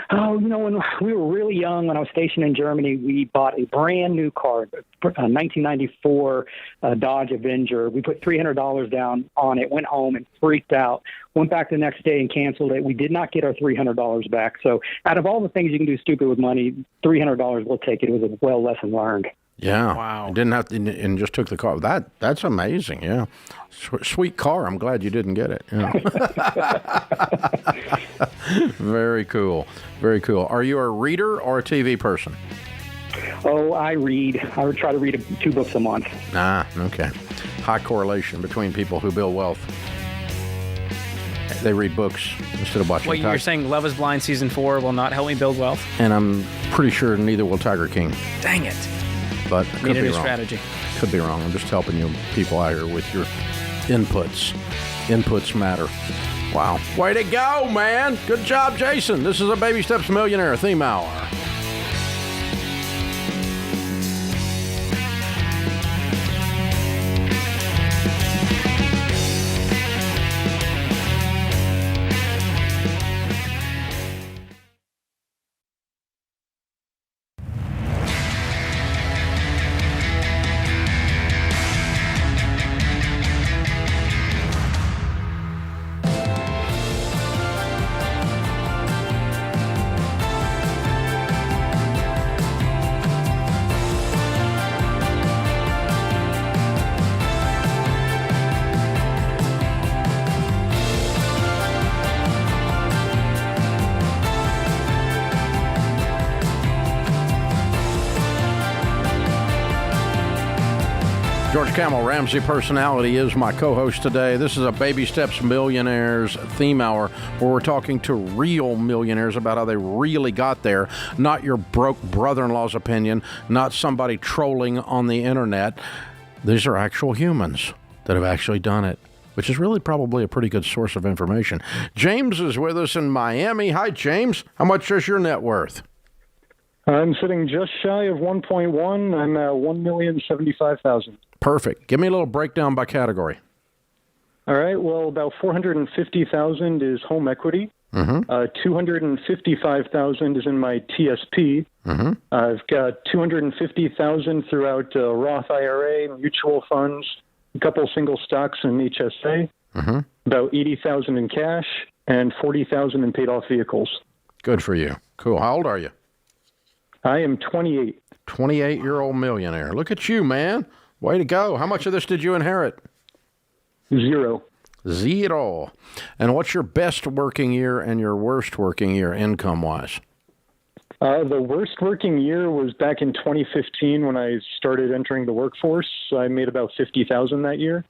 Oh, when we were really young, when I was stationed in Germany, we bought a brand new car, a 1994 Dodge Avenger. We put $300 down on it, went home and freaked out, went back the next day and canceled it. We did not get our $300 back. So out of all the things you can do stupid with money, $300 we'll take it. It was a well lesson learned. Yeah. Wow. Didn't have to, and just took the car. That's amazing. Yeah. Sweet car. I'm glad you didn't get it. Yeah. Very cool. Very cool. Are you a reader or a TV person? Oh, I read. I try to read 2 books a month. Ah, okay. High correlation between people who build wealth. They read books instead of watching. Wait, you're saying Love is Blind Season 4 will not help me build wealth? And I'm pretty sure neither will Tiger King. Dang it. But could be wrong. Strategy. Could be wrong. I'm just helping you people out here with your inputs. Inputs matter. Wow. Way to go, man. Good job, Jason. This is a Baby Steps Millionaire theme hour. George Camel, Ramsey Personality, is my co-host today. This is a Baby Steps Millionaires theme hour where we're talking to real millionaires about how they really got there, not your broke brother-in-law's opinion, not somebody trolling on the internet. These are actual humans that have actually done it, which is really probably a pretty good source of information. James is with us in Miami. Hi, James. How much is your net worth? I'm sitting just shy of 1.1. I'm at 1,075,000. Perfect. Give me a little breakdown by category. All right. Well, about 450,000 is home equity. 255,000 is in my TSP. I've got 250,000 throughout Roth IRA, mutual funds, a couple single stocks in HSA, about 80,000 in cash, and 40,000 in paid off vehicles. Good for you. Cool. How old are you? I am 28. 28-year-old millionaire. Look at you, man. Way to go. How much of this did you inherit? Zero. And what's your best working year and your worst working year income-wise? The worst working year was back in 2015 when I started entering the workforce. I made about 50,000 that year.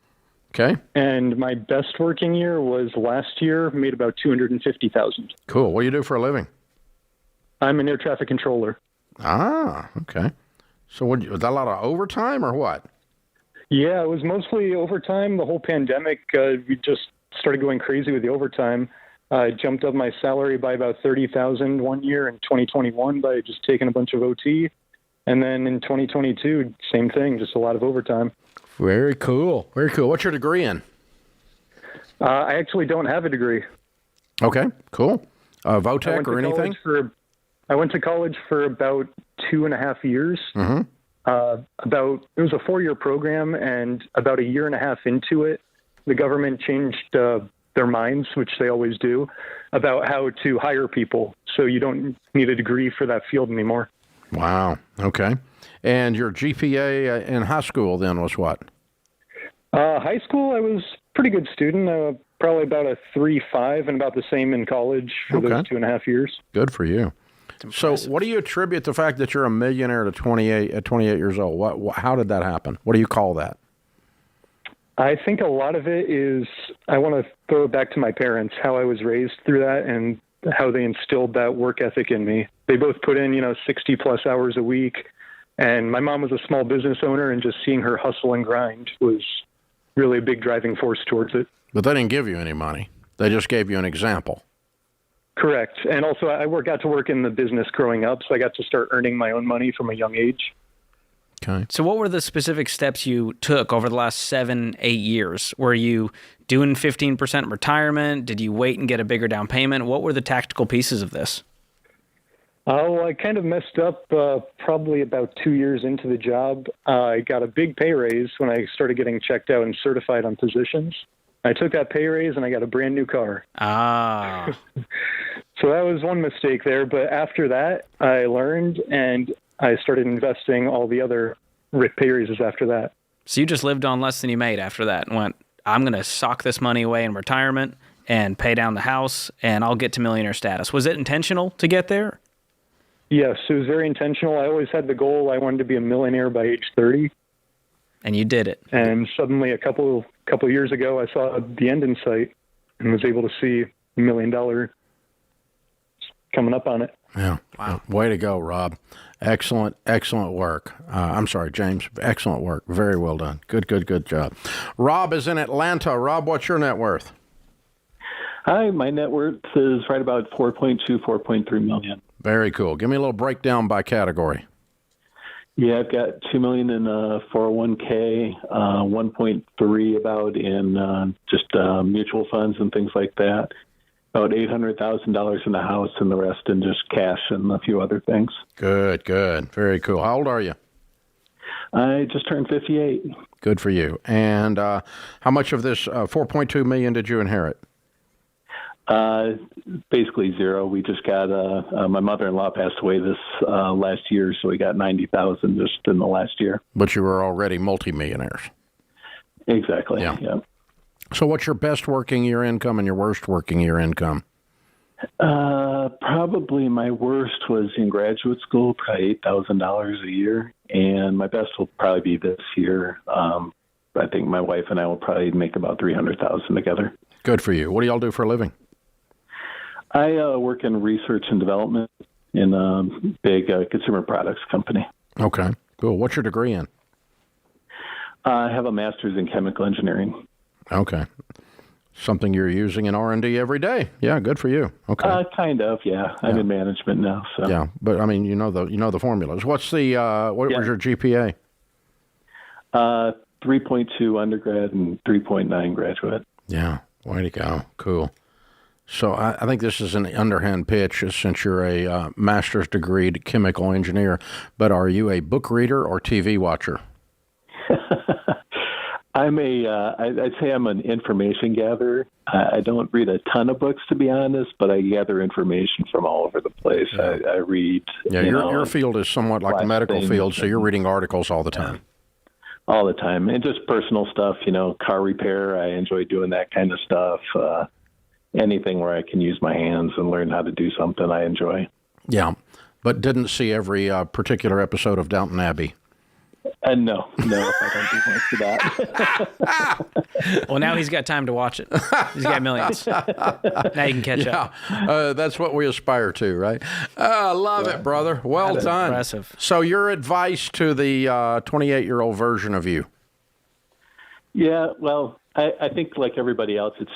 Okay. And my best working year was last year, made about 250,000. Cool. What do you do for a living? I'm an air traffic controller. Ah, okay. So was that a lot of overtime or what? Yeah, it was mostly overtime. The whole pandemic, we just started going crazy with the overtime. I jumped up my salary by about 30,000 one year in 2021 by just taking a bunch of OT. And then in 2022, same thing, just a lot of overtime. Very cool. Very cool. What's your degree in? I actually don't have a degree. Okay, cool. VOTEC or anything? I went to college for about 2.5 years. It was a 4-year program, and about a year and a half into it, the government changed their minds, which they always do, about how to hire people. So you don't need a degree for that field anymore. Wow. Okay. And your GPA in high school then was what? High school, I was a pretty good student, probably about a 3.5, and about the same in college for those 2.5 years. Good for you. So what do you attribute the fact that you're a millionaire at 28 years old? How did that happen? What do you call that? I think a lot of it is, I want to throw it back to my parents, how I was raised through that and how they instilled that work ethic in me. They both put in, 60 plus hours a week. And my mom was a small business owner, and just seeing her hustle and grind was really a big driving force towards it. But they didn't give you any money. They just gave you an example. Correct. And also I got to work in the business growing up, so I got to start earning my own money from a young age. Okay. So what were the specific steps you took over the last 7-8 years? Were you doing 15% retirement? Did you wait and get a bigger down payment? What were the tactical pieces of this? Oh, I kind of messed up probably about 2 years into the job. I got a big pay raise when I started getting checked out and certified on positions. I took that pay raise and I got a brand new car. Ah. So that was one mistake there. But after that, I learned and I started investing all the other pay raises after that. So you just lived on less than you made after that and went, I'm going to sock this money away in retirement and pay down the house and I'll get to millionaire status. Was it intentional to get there? Yes, it was very intentional. I always had the goal. I wanted to be a millionaire by age 30. And you did it. And suddenly a couple years ago, I saw the end in sight and was able to see $1 million coming up on it. Yeah. Wow. Way to go, Rob. Excellent work. I'm sorry, James. Excellent work. Very well done. Good job. Rob is in Atlanta. Rob, what's your net worth? Hi, my net worth is right about 4.3 million. Very cool. Give me a little breakdown by category. Yeah, I've got $2 million in 401k, 1.3 about in just mutual funds and things like that. About $800,000 in the house, and the rest in just cash and a few other things. Good. Very cool. How old are you? I just turned 58. Good for you. And how much of this $4.2 million did you inherit? Basically zero. We just got my mother-in-law passed away this last year, so we got $90,000 just in the last year. But you were already multimillionaires. Exactly. Yeah. So what's your best working year income and your worst working year income? Probably my worst was in graduate school, probably $8,000 a year, and my best will probably be this year. I think my wife and I will probably make about $300,000 together. Good for you. What do y'all do for a living? I work in research and development in a big consumer products company. Okay, cool. What's your degree in? I have a master's in chemical engineering. Okay. Something you're using in R&D every day. Yeah, good for you. Okay. Kind of, yeah. I'm in management now. So. Yeah, but I mean, you know the formulas. What's the what was your GPA? 3.2 undergrad and 3.9 graduate. Yeah, way to go. Cool. So I think this is an underhand pitch since you're a master's degree chemical engineer, but are you a book reader or TV watcher? I'd say I'm an information gatherer. I don't read a ton of books, to be honest, but I gather information from all over the place. Yeah. I read. Yeah, your field is somewhat like the medical field, so you're reading articles all the time. All the time. And just personal stuff, car repair. I enjoy doing that kind of stuff. Anything where I can use my hands and learn how to do something I enjoy. Yeah, but didn't see every particular episode of Downton Abbey. No, I don't do much of that. Well, now he's got time to watch it. He's got millions. Now you can catch up. That's what we aspire to, right? I love it, brother. Well done. Impressive. So your advice to the 28-year-old version of you? Yeah, well, I think like everybody else, it's,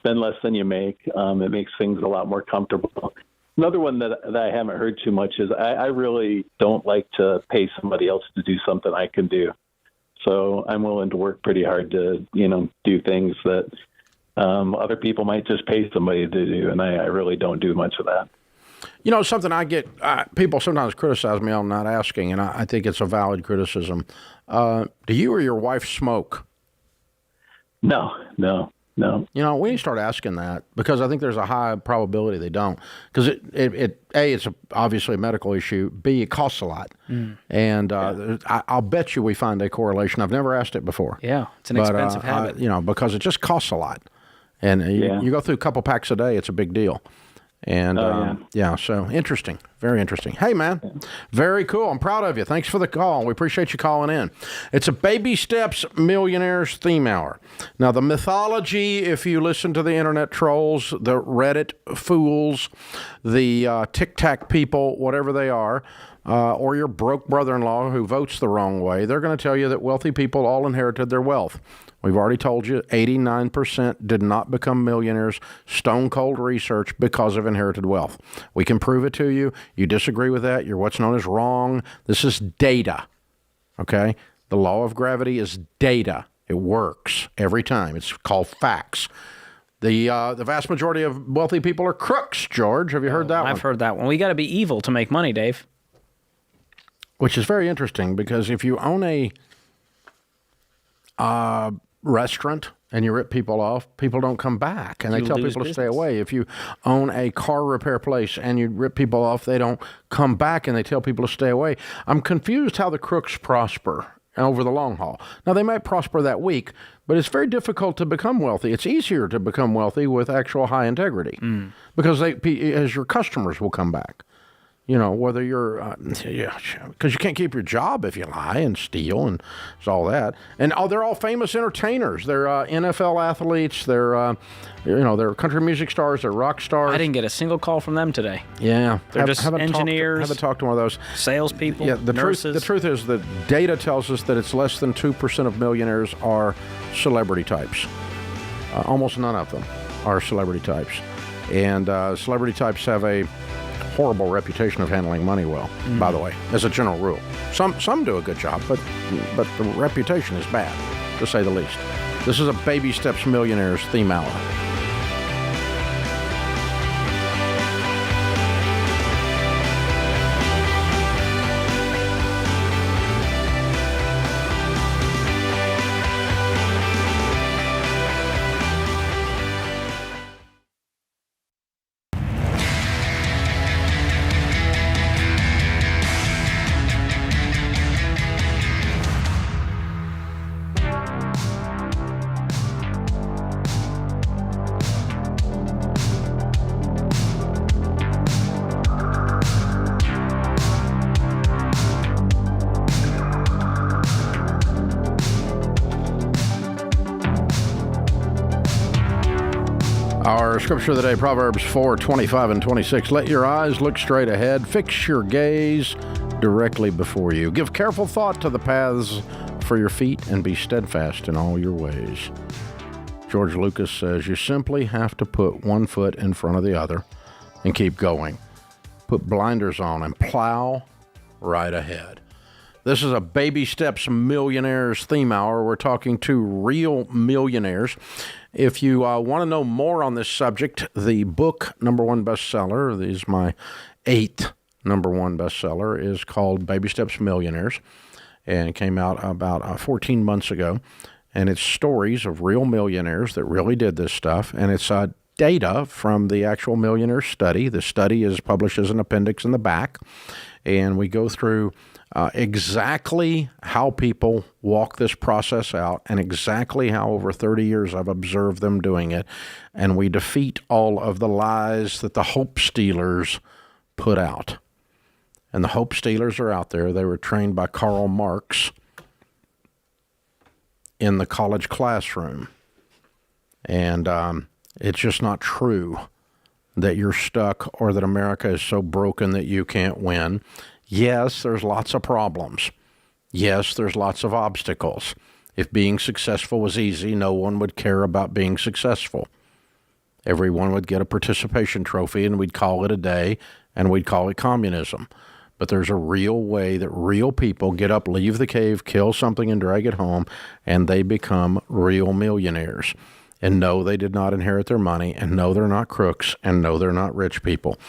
spend less than you make. It makes things a lot more comfortable. Another one that I haven't heard too much is I really don't like to pay somebody else to do something I can do. So I'm willing to work pretty hard to, do things that other people might just pay somebody to do. And I really don't do much of that. Something I get, people sometimes criticize me on not asking, and I think it's a valid criticism. Do you or your wife smoke? No. We need to start asking that because I think there's a high probability they don't. Because it's obviously a medical issue. B, it costs a lot. And I'll bet you we find a correlation. I've never asked it before. Yeah, it's an expensive habit. Because it just costs a lot. And you go through a couple packs a day, it's a big deal. And so interesting. Very interesting. Hey, man, very cool. I'm proud of you. Thanks for the call. We appreciate you calling in. It's a Baby Steps Millionaires theme hour. Now, the mythology, if you listen to the internet trolls, the Reddit fools, the Tic-Tac people, whatever they are, or your broke brother-in-law who votes the wrong way, they're going to tell you that wealthy people all inherited their wealth. We've already told you 89% did not become millionaires, stone cold research, because of inherited wealth. We can prove it to you. You disagree with that, you're what's known as wrong. This is data, okay? The law of gravity is data. It works every time. It's called facts. The vast majority of wealthy people are crooks, George. Have you heard that one? I've heard that one. We got to be evil to make money, Dave. Which is very interesting because if you own a restaurant and you rip people off, people don't come back, and they tell people to stay away. If you own a car repair place and you rip people off, they don't come back, and they tell people to stay away. I'm confused how the crooks prosper over the long haul. Now, they might prosper that week, but it's very difficult to become wealthy. It's easier to become wealthy with actual high integrity because as your customers will come back. You know, whether you're, because you can't keep your job if you lie and steal and all that. And they're all famous entertainers. They're NFL athletes. They're, they're country music stars. They're rock stars. I didn't get a single call from them today. Yeah, they're just engineers. Haven't talked to one of those salespeople. Yeah, the nurses. truth is that data tells us that it's less than 2% of millionaires are celebrity types. Almost none of them are celebrity types, and celebrity types have a horrible reputation of handling money well, by the way, as a general rule. Some do a good job, but the reputation is bad, to say the least. This is a Baby Steps Millionaires theme hour. Our scripture of the day, Proverbs 4:25 and 26. Let your eyes look straight ahead. Fix your gaze directly before you. Give careful thought to the paths for your feet and be steadfast in all your ways. George Lucas says you simply have to put one foot in front of the other and keep going. Put blinders on and plow right ahead. This is a Baby Steps Millionaires theme hour. We're talking to real millionaires. If you want to know more on this subject, the book, #1 bestseller, this is my 8th #1 bestseller, is called Baby Steps Millionaires, and it came out about 14 months ago. And it's stories of real millionaires that really did this stuff, and it's data from the actual millionaire study. The study is published as an appendix in the back, and we go through exactly how people walk this process out and exactly how over 30 years I've observed them doing it. And we defeat all of the lies that the hope stealers put out. And the hope stealers are out there. They were trained by Karl Marx in the college classroom. And it's just not true that you're stuck or that America is so broken that you can't win. Yes, there's lots of problems. Yes, there's lots of obstacles. If being successful was easy, no one would care about being successful. Everyone would get a participation trophy and we'd call it a day and we'd call it communism. But there's a real way that real people get up, leave the cave, kill something and drag it home, and they become real millionaires. And no, they did not inherit their money, and no, they're not crooks, and no, they're not rich people.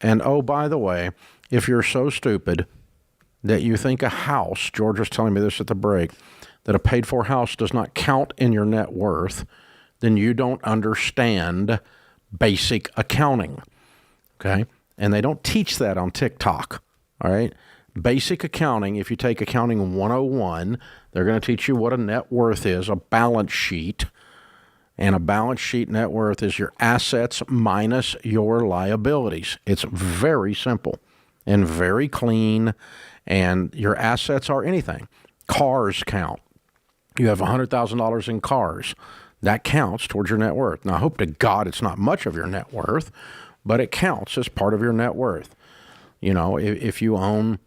And oh, by the way, if you're so stupid that you think a house, George was telling me this at the break, that a paid-for house does not count in your net worth, then you don't understand basic accounting, okay? And they don't teach that on TikTok, all right? Basic accounting, if you take Accounting 101, they're going to teach you what a net worth is, a balance sheet. And a balance sheet net worth is your assets minus your liabilities. It's very simple and very clean, and your assets are anything. Cars count. You have $100,000 in cars. That counts towards your net worth. Now, I hope to God it's not much of your net worth, but it counts as part of your net worth. You know, if you own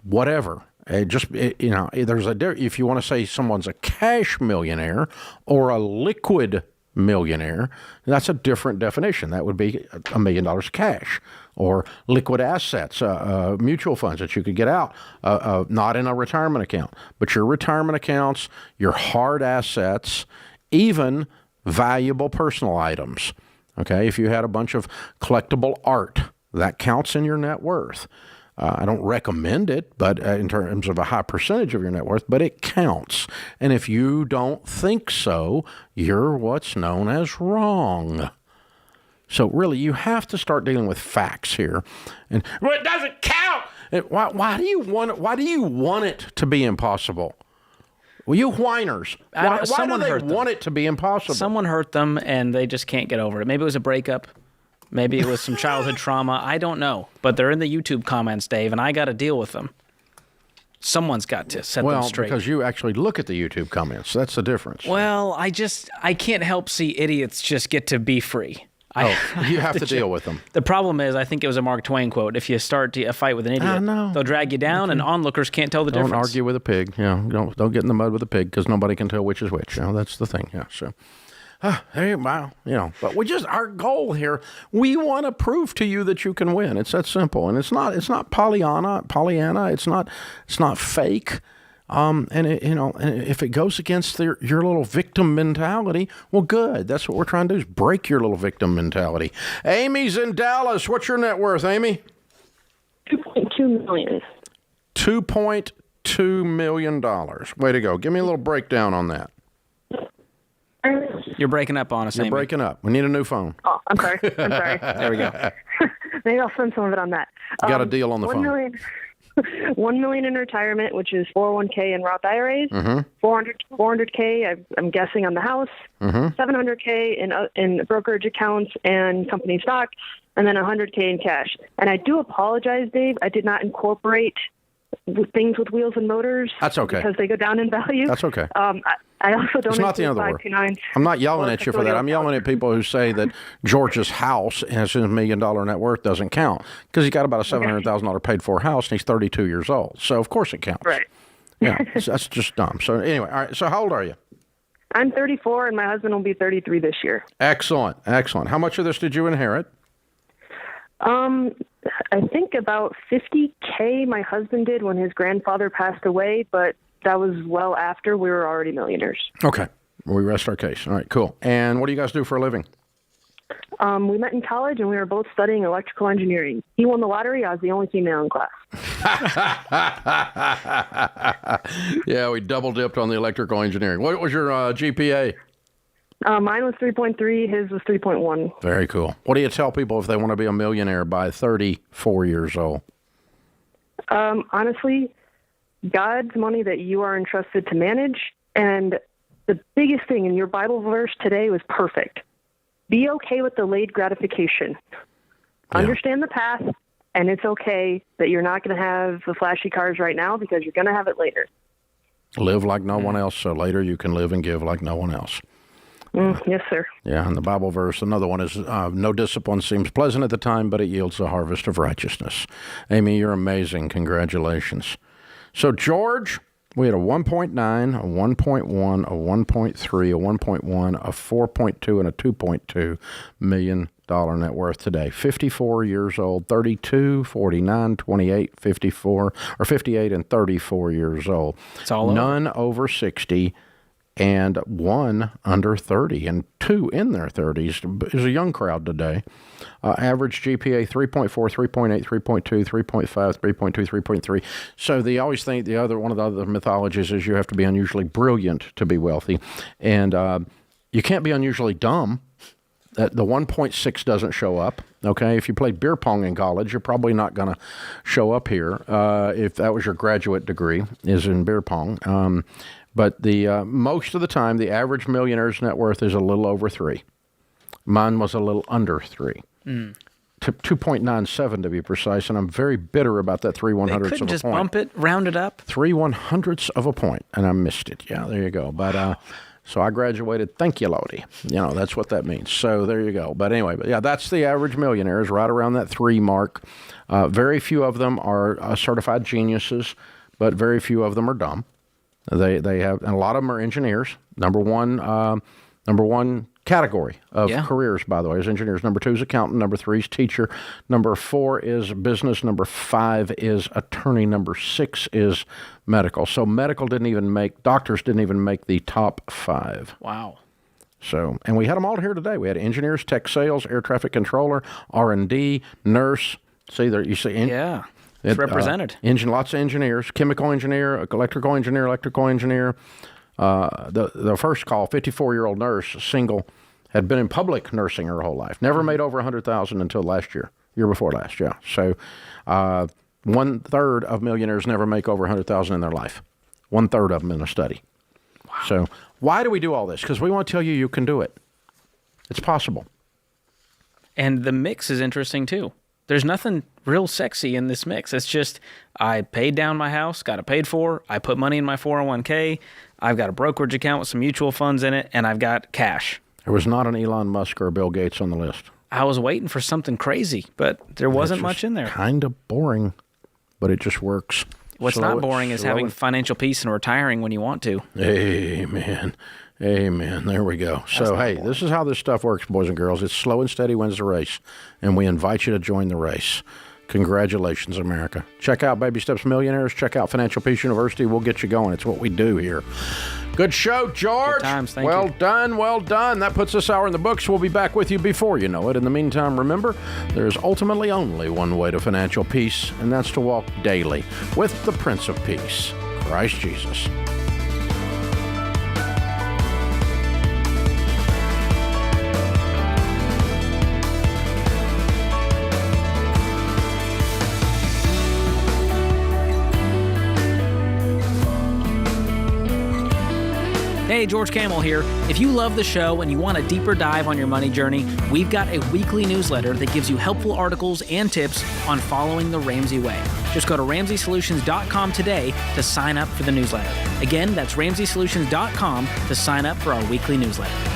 whatever, there's if you want to say someone's a cash millionaire or a liquid millionaire, that's a different definition. That would be $1 million cash or liquid assets, mutual funds that you could get out, not in a retirement account, but your retirement accounts, your hard assets, even valuable personal items. Okay, if you had a bunch of collectible art, that counts in your net worth. I don't recommend it, but in terms of a high percentage of your net worth, but it counts. And if you don't think so, you're what's known as wrong. So really, you have to start dealing with facts here. And well, it doesn't count. Why do you want it? Why do you want it to be impossible? Well, you whiners. Why do they want it to be impossible? Someone hurt them, and they just can't get over it. Maybe it was a breakup. Maybe it was some childhood trauma. I don't know. But they're in the YouTube comments, Dave, and I got to deal with them. Someone's got to set them straight. Well, because you actually look at the YouTube comments. That's the difference. Well, I can't help see idiots just get to be free. You have to deal with them. The problem is, I think it was a Mark Twain quote. If you start a fight with an idiot, they'll drag you down, and onlookers can't tell the difference. Don't argue with a pig. Don't get in the mud with a pig because nobody can tell which is which. That's the thing. Yeah. So, but our goal here, we want to prove to you that you can win. It's that simple, and it's not Pollyanna. It's not fake. And if it goes against your little victim mentality, well, good. That's what we're trying to do, is break your little victim mentality. Amy's in Dallas. What's your net worth, Amy? $2.2 million. $2.2 million. Way to go. Give me a little breakdown on that. You're breaking up on us, Amy. You're breaking up. We need a new phone. Oh, I'm sorry. There we go. Maybe I'll spend some of it on that. You got a deal on the phone. $1 million in retirement, which is 401k and Roth IRAs. Mm-hmm. 400k, I'm guessing, on the house. Mm-hmm. 700k in brokerage accounts and company stock, and then 100k in cash. And I do apologize, Dave. I did not incorporate things with wheels and motors. That's okay. Because they go down in value. That's okay. I also don't. It's not the end of the world. I'm not yelling at you for that. I'm yelling at people who say that George's house has his $1 million net worth doesn't count because he got about a $700,000 paid for house and he's 32 years old. So of course it counts. Right. Yeah, that's just dumb. So anyway, all right. So how old are you? I'm 34 and my husband will be 33 this year. Excellent. How much of this did you inherit? I think about 50K my husband did when his grandfather passed away, but that was well after we were already millionaires. Okay. We rest our case. All right, cool. And what do you guys do for a living? We met in college, and we were both studying electrical engineering. He won the lottery. I was the only female in class. Yeah, we double dipped on the electrical engineering. What was your GPA? Mine was 3.3. His was 3.1. Very cool. What do you tell people if they want to be a millionaire by 34 years old? Honestly, God's money that you are entrusted to manage. And the biggest thing in your Bible verse today was perfect. Be okay with delayed gratification. Yeah. Understand the path, and it's okay that you're not going to have the flashy cars right now because you're going to have it later. Live like no one else, so later you can live and give like no one else. Yes, sir. Yeah, and the Bible verse, another one is, no discipline seems pleasant at the time, but it yields a harvest of righteousness. Amy, you're amazing. Congratulations. So, George, we had a 1.9, a 1.1, a 1.3, a 1.1, a 4.2, and a 2.2 million dollar net worth today. 54 years old, 32, 49, 28, 54, or 58 and 34 years old. It's all None over 60. And one under 30, and two in their 30s. Is a young crowd today. Average GPA 3.4, 3.8, 3.2, 3.5, 3.2, 3.3. So they always think one of the other mythologies is you have to be unusually brilliant to be wealthy. And you can't be unusually dumb. The 1.6 doesn't show up. Okay, if you played beer pong in college, you're probably not going to show up here if that was your graduate degree, is in beer pong. But the most of the time, the average millionaire's net worth is a little over 3. Mine was a little under 3. 2.97 to be precise, and I'm very bitter about that 3/100ths of a point. They couldn't just bump it, round it up? 3/100ths of a point, and I missed it. Yeah, there you go. But so I graduated. Thank you, Lodi. That's what that means. So there you go. But anyway, that's the average millionaire is right around that 3 mark. Very few of them are certified geniuses, but very few of them are dumb. They have, and a lot of them are engineers. Number one category of careers, by the way, is engineers. Number 2 is accountant. Number 3 is teacher. Number 4 is business. Number 5 is attorney. Number 6 is medical. So doctors didn't even make the top 5. Wow. So, and we had them all here today. We had engineers, tech sales, air traffic controller, R&D, nurse. See there, you see. It's represented. Lots of engineers, chemical engineer, electrical engineer. The first call, 54-year-old nurse, single, had been in public nursing her whole life. Never made over $100,000 until year before last. Yeah. So 1/3 of millionaires never make over $100,000 in their life. 1/3 of them in a study. Wow. So why do we do all this? Because we want to tell you can do it. It's possible. And the mix is interesting too. There's nothing real sexy in this mix. It's just I paid down my house, got it paid for. I put money in my 401k. I've got a brokerage account with some mutual funds in it, and I've got cash. There was not an Elon Musk or a Bill Gates on the list. I was waiting for something crazy, but there wasn't much in there. Kind of boring, but it just works. What's not boring is having financial peace and retiring when you want to. Amen. Amen. There we go. So, hey, this is how this stuff works, boys and girls. It's slow and steady wins the race, and we invite you to join the race. Congratulations, America. Check out Baby Steps Millionaires. Check out Financial Peace University. We'll get you going. It's what we do here. Good show, George. Good times. Thank you. Well done. Well done. That puts this hour in the books. We'll be back with you before you know it. In the meantime, remember, there's ultimately only one way to financial peace, and that's to walk daily with the Prince of Peace, Christ Jesus. Hey, George Camel here. If you love the show and you want a deeper dive on your money journey, we've got a weekly newsletter that gives you helpful articles and tips on following the Ramsey way. Just go to RamseySolutions.com today to sign up for the newsletter. Again, that's RamseySolutions.com to sign up for our weekly newsletter.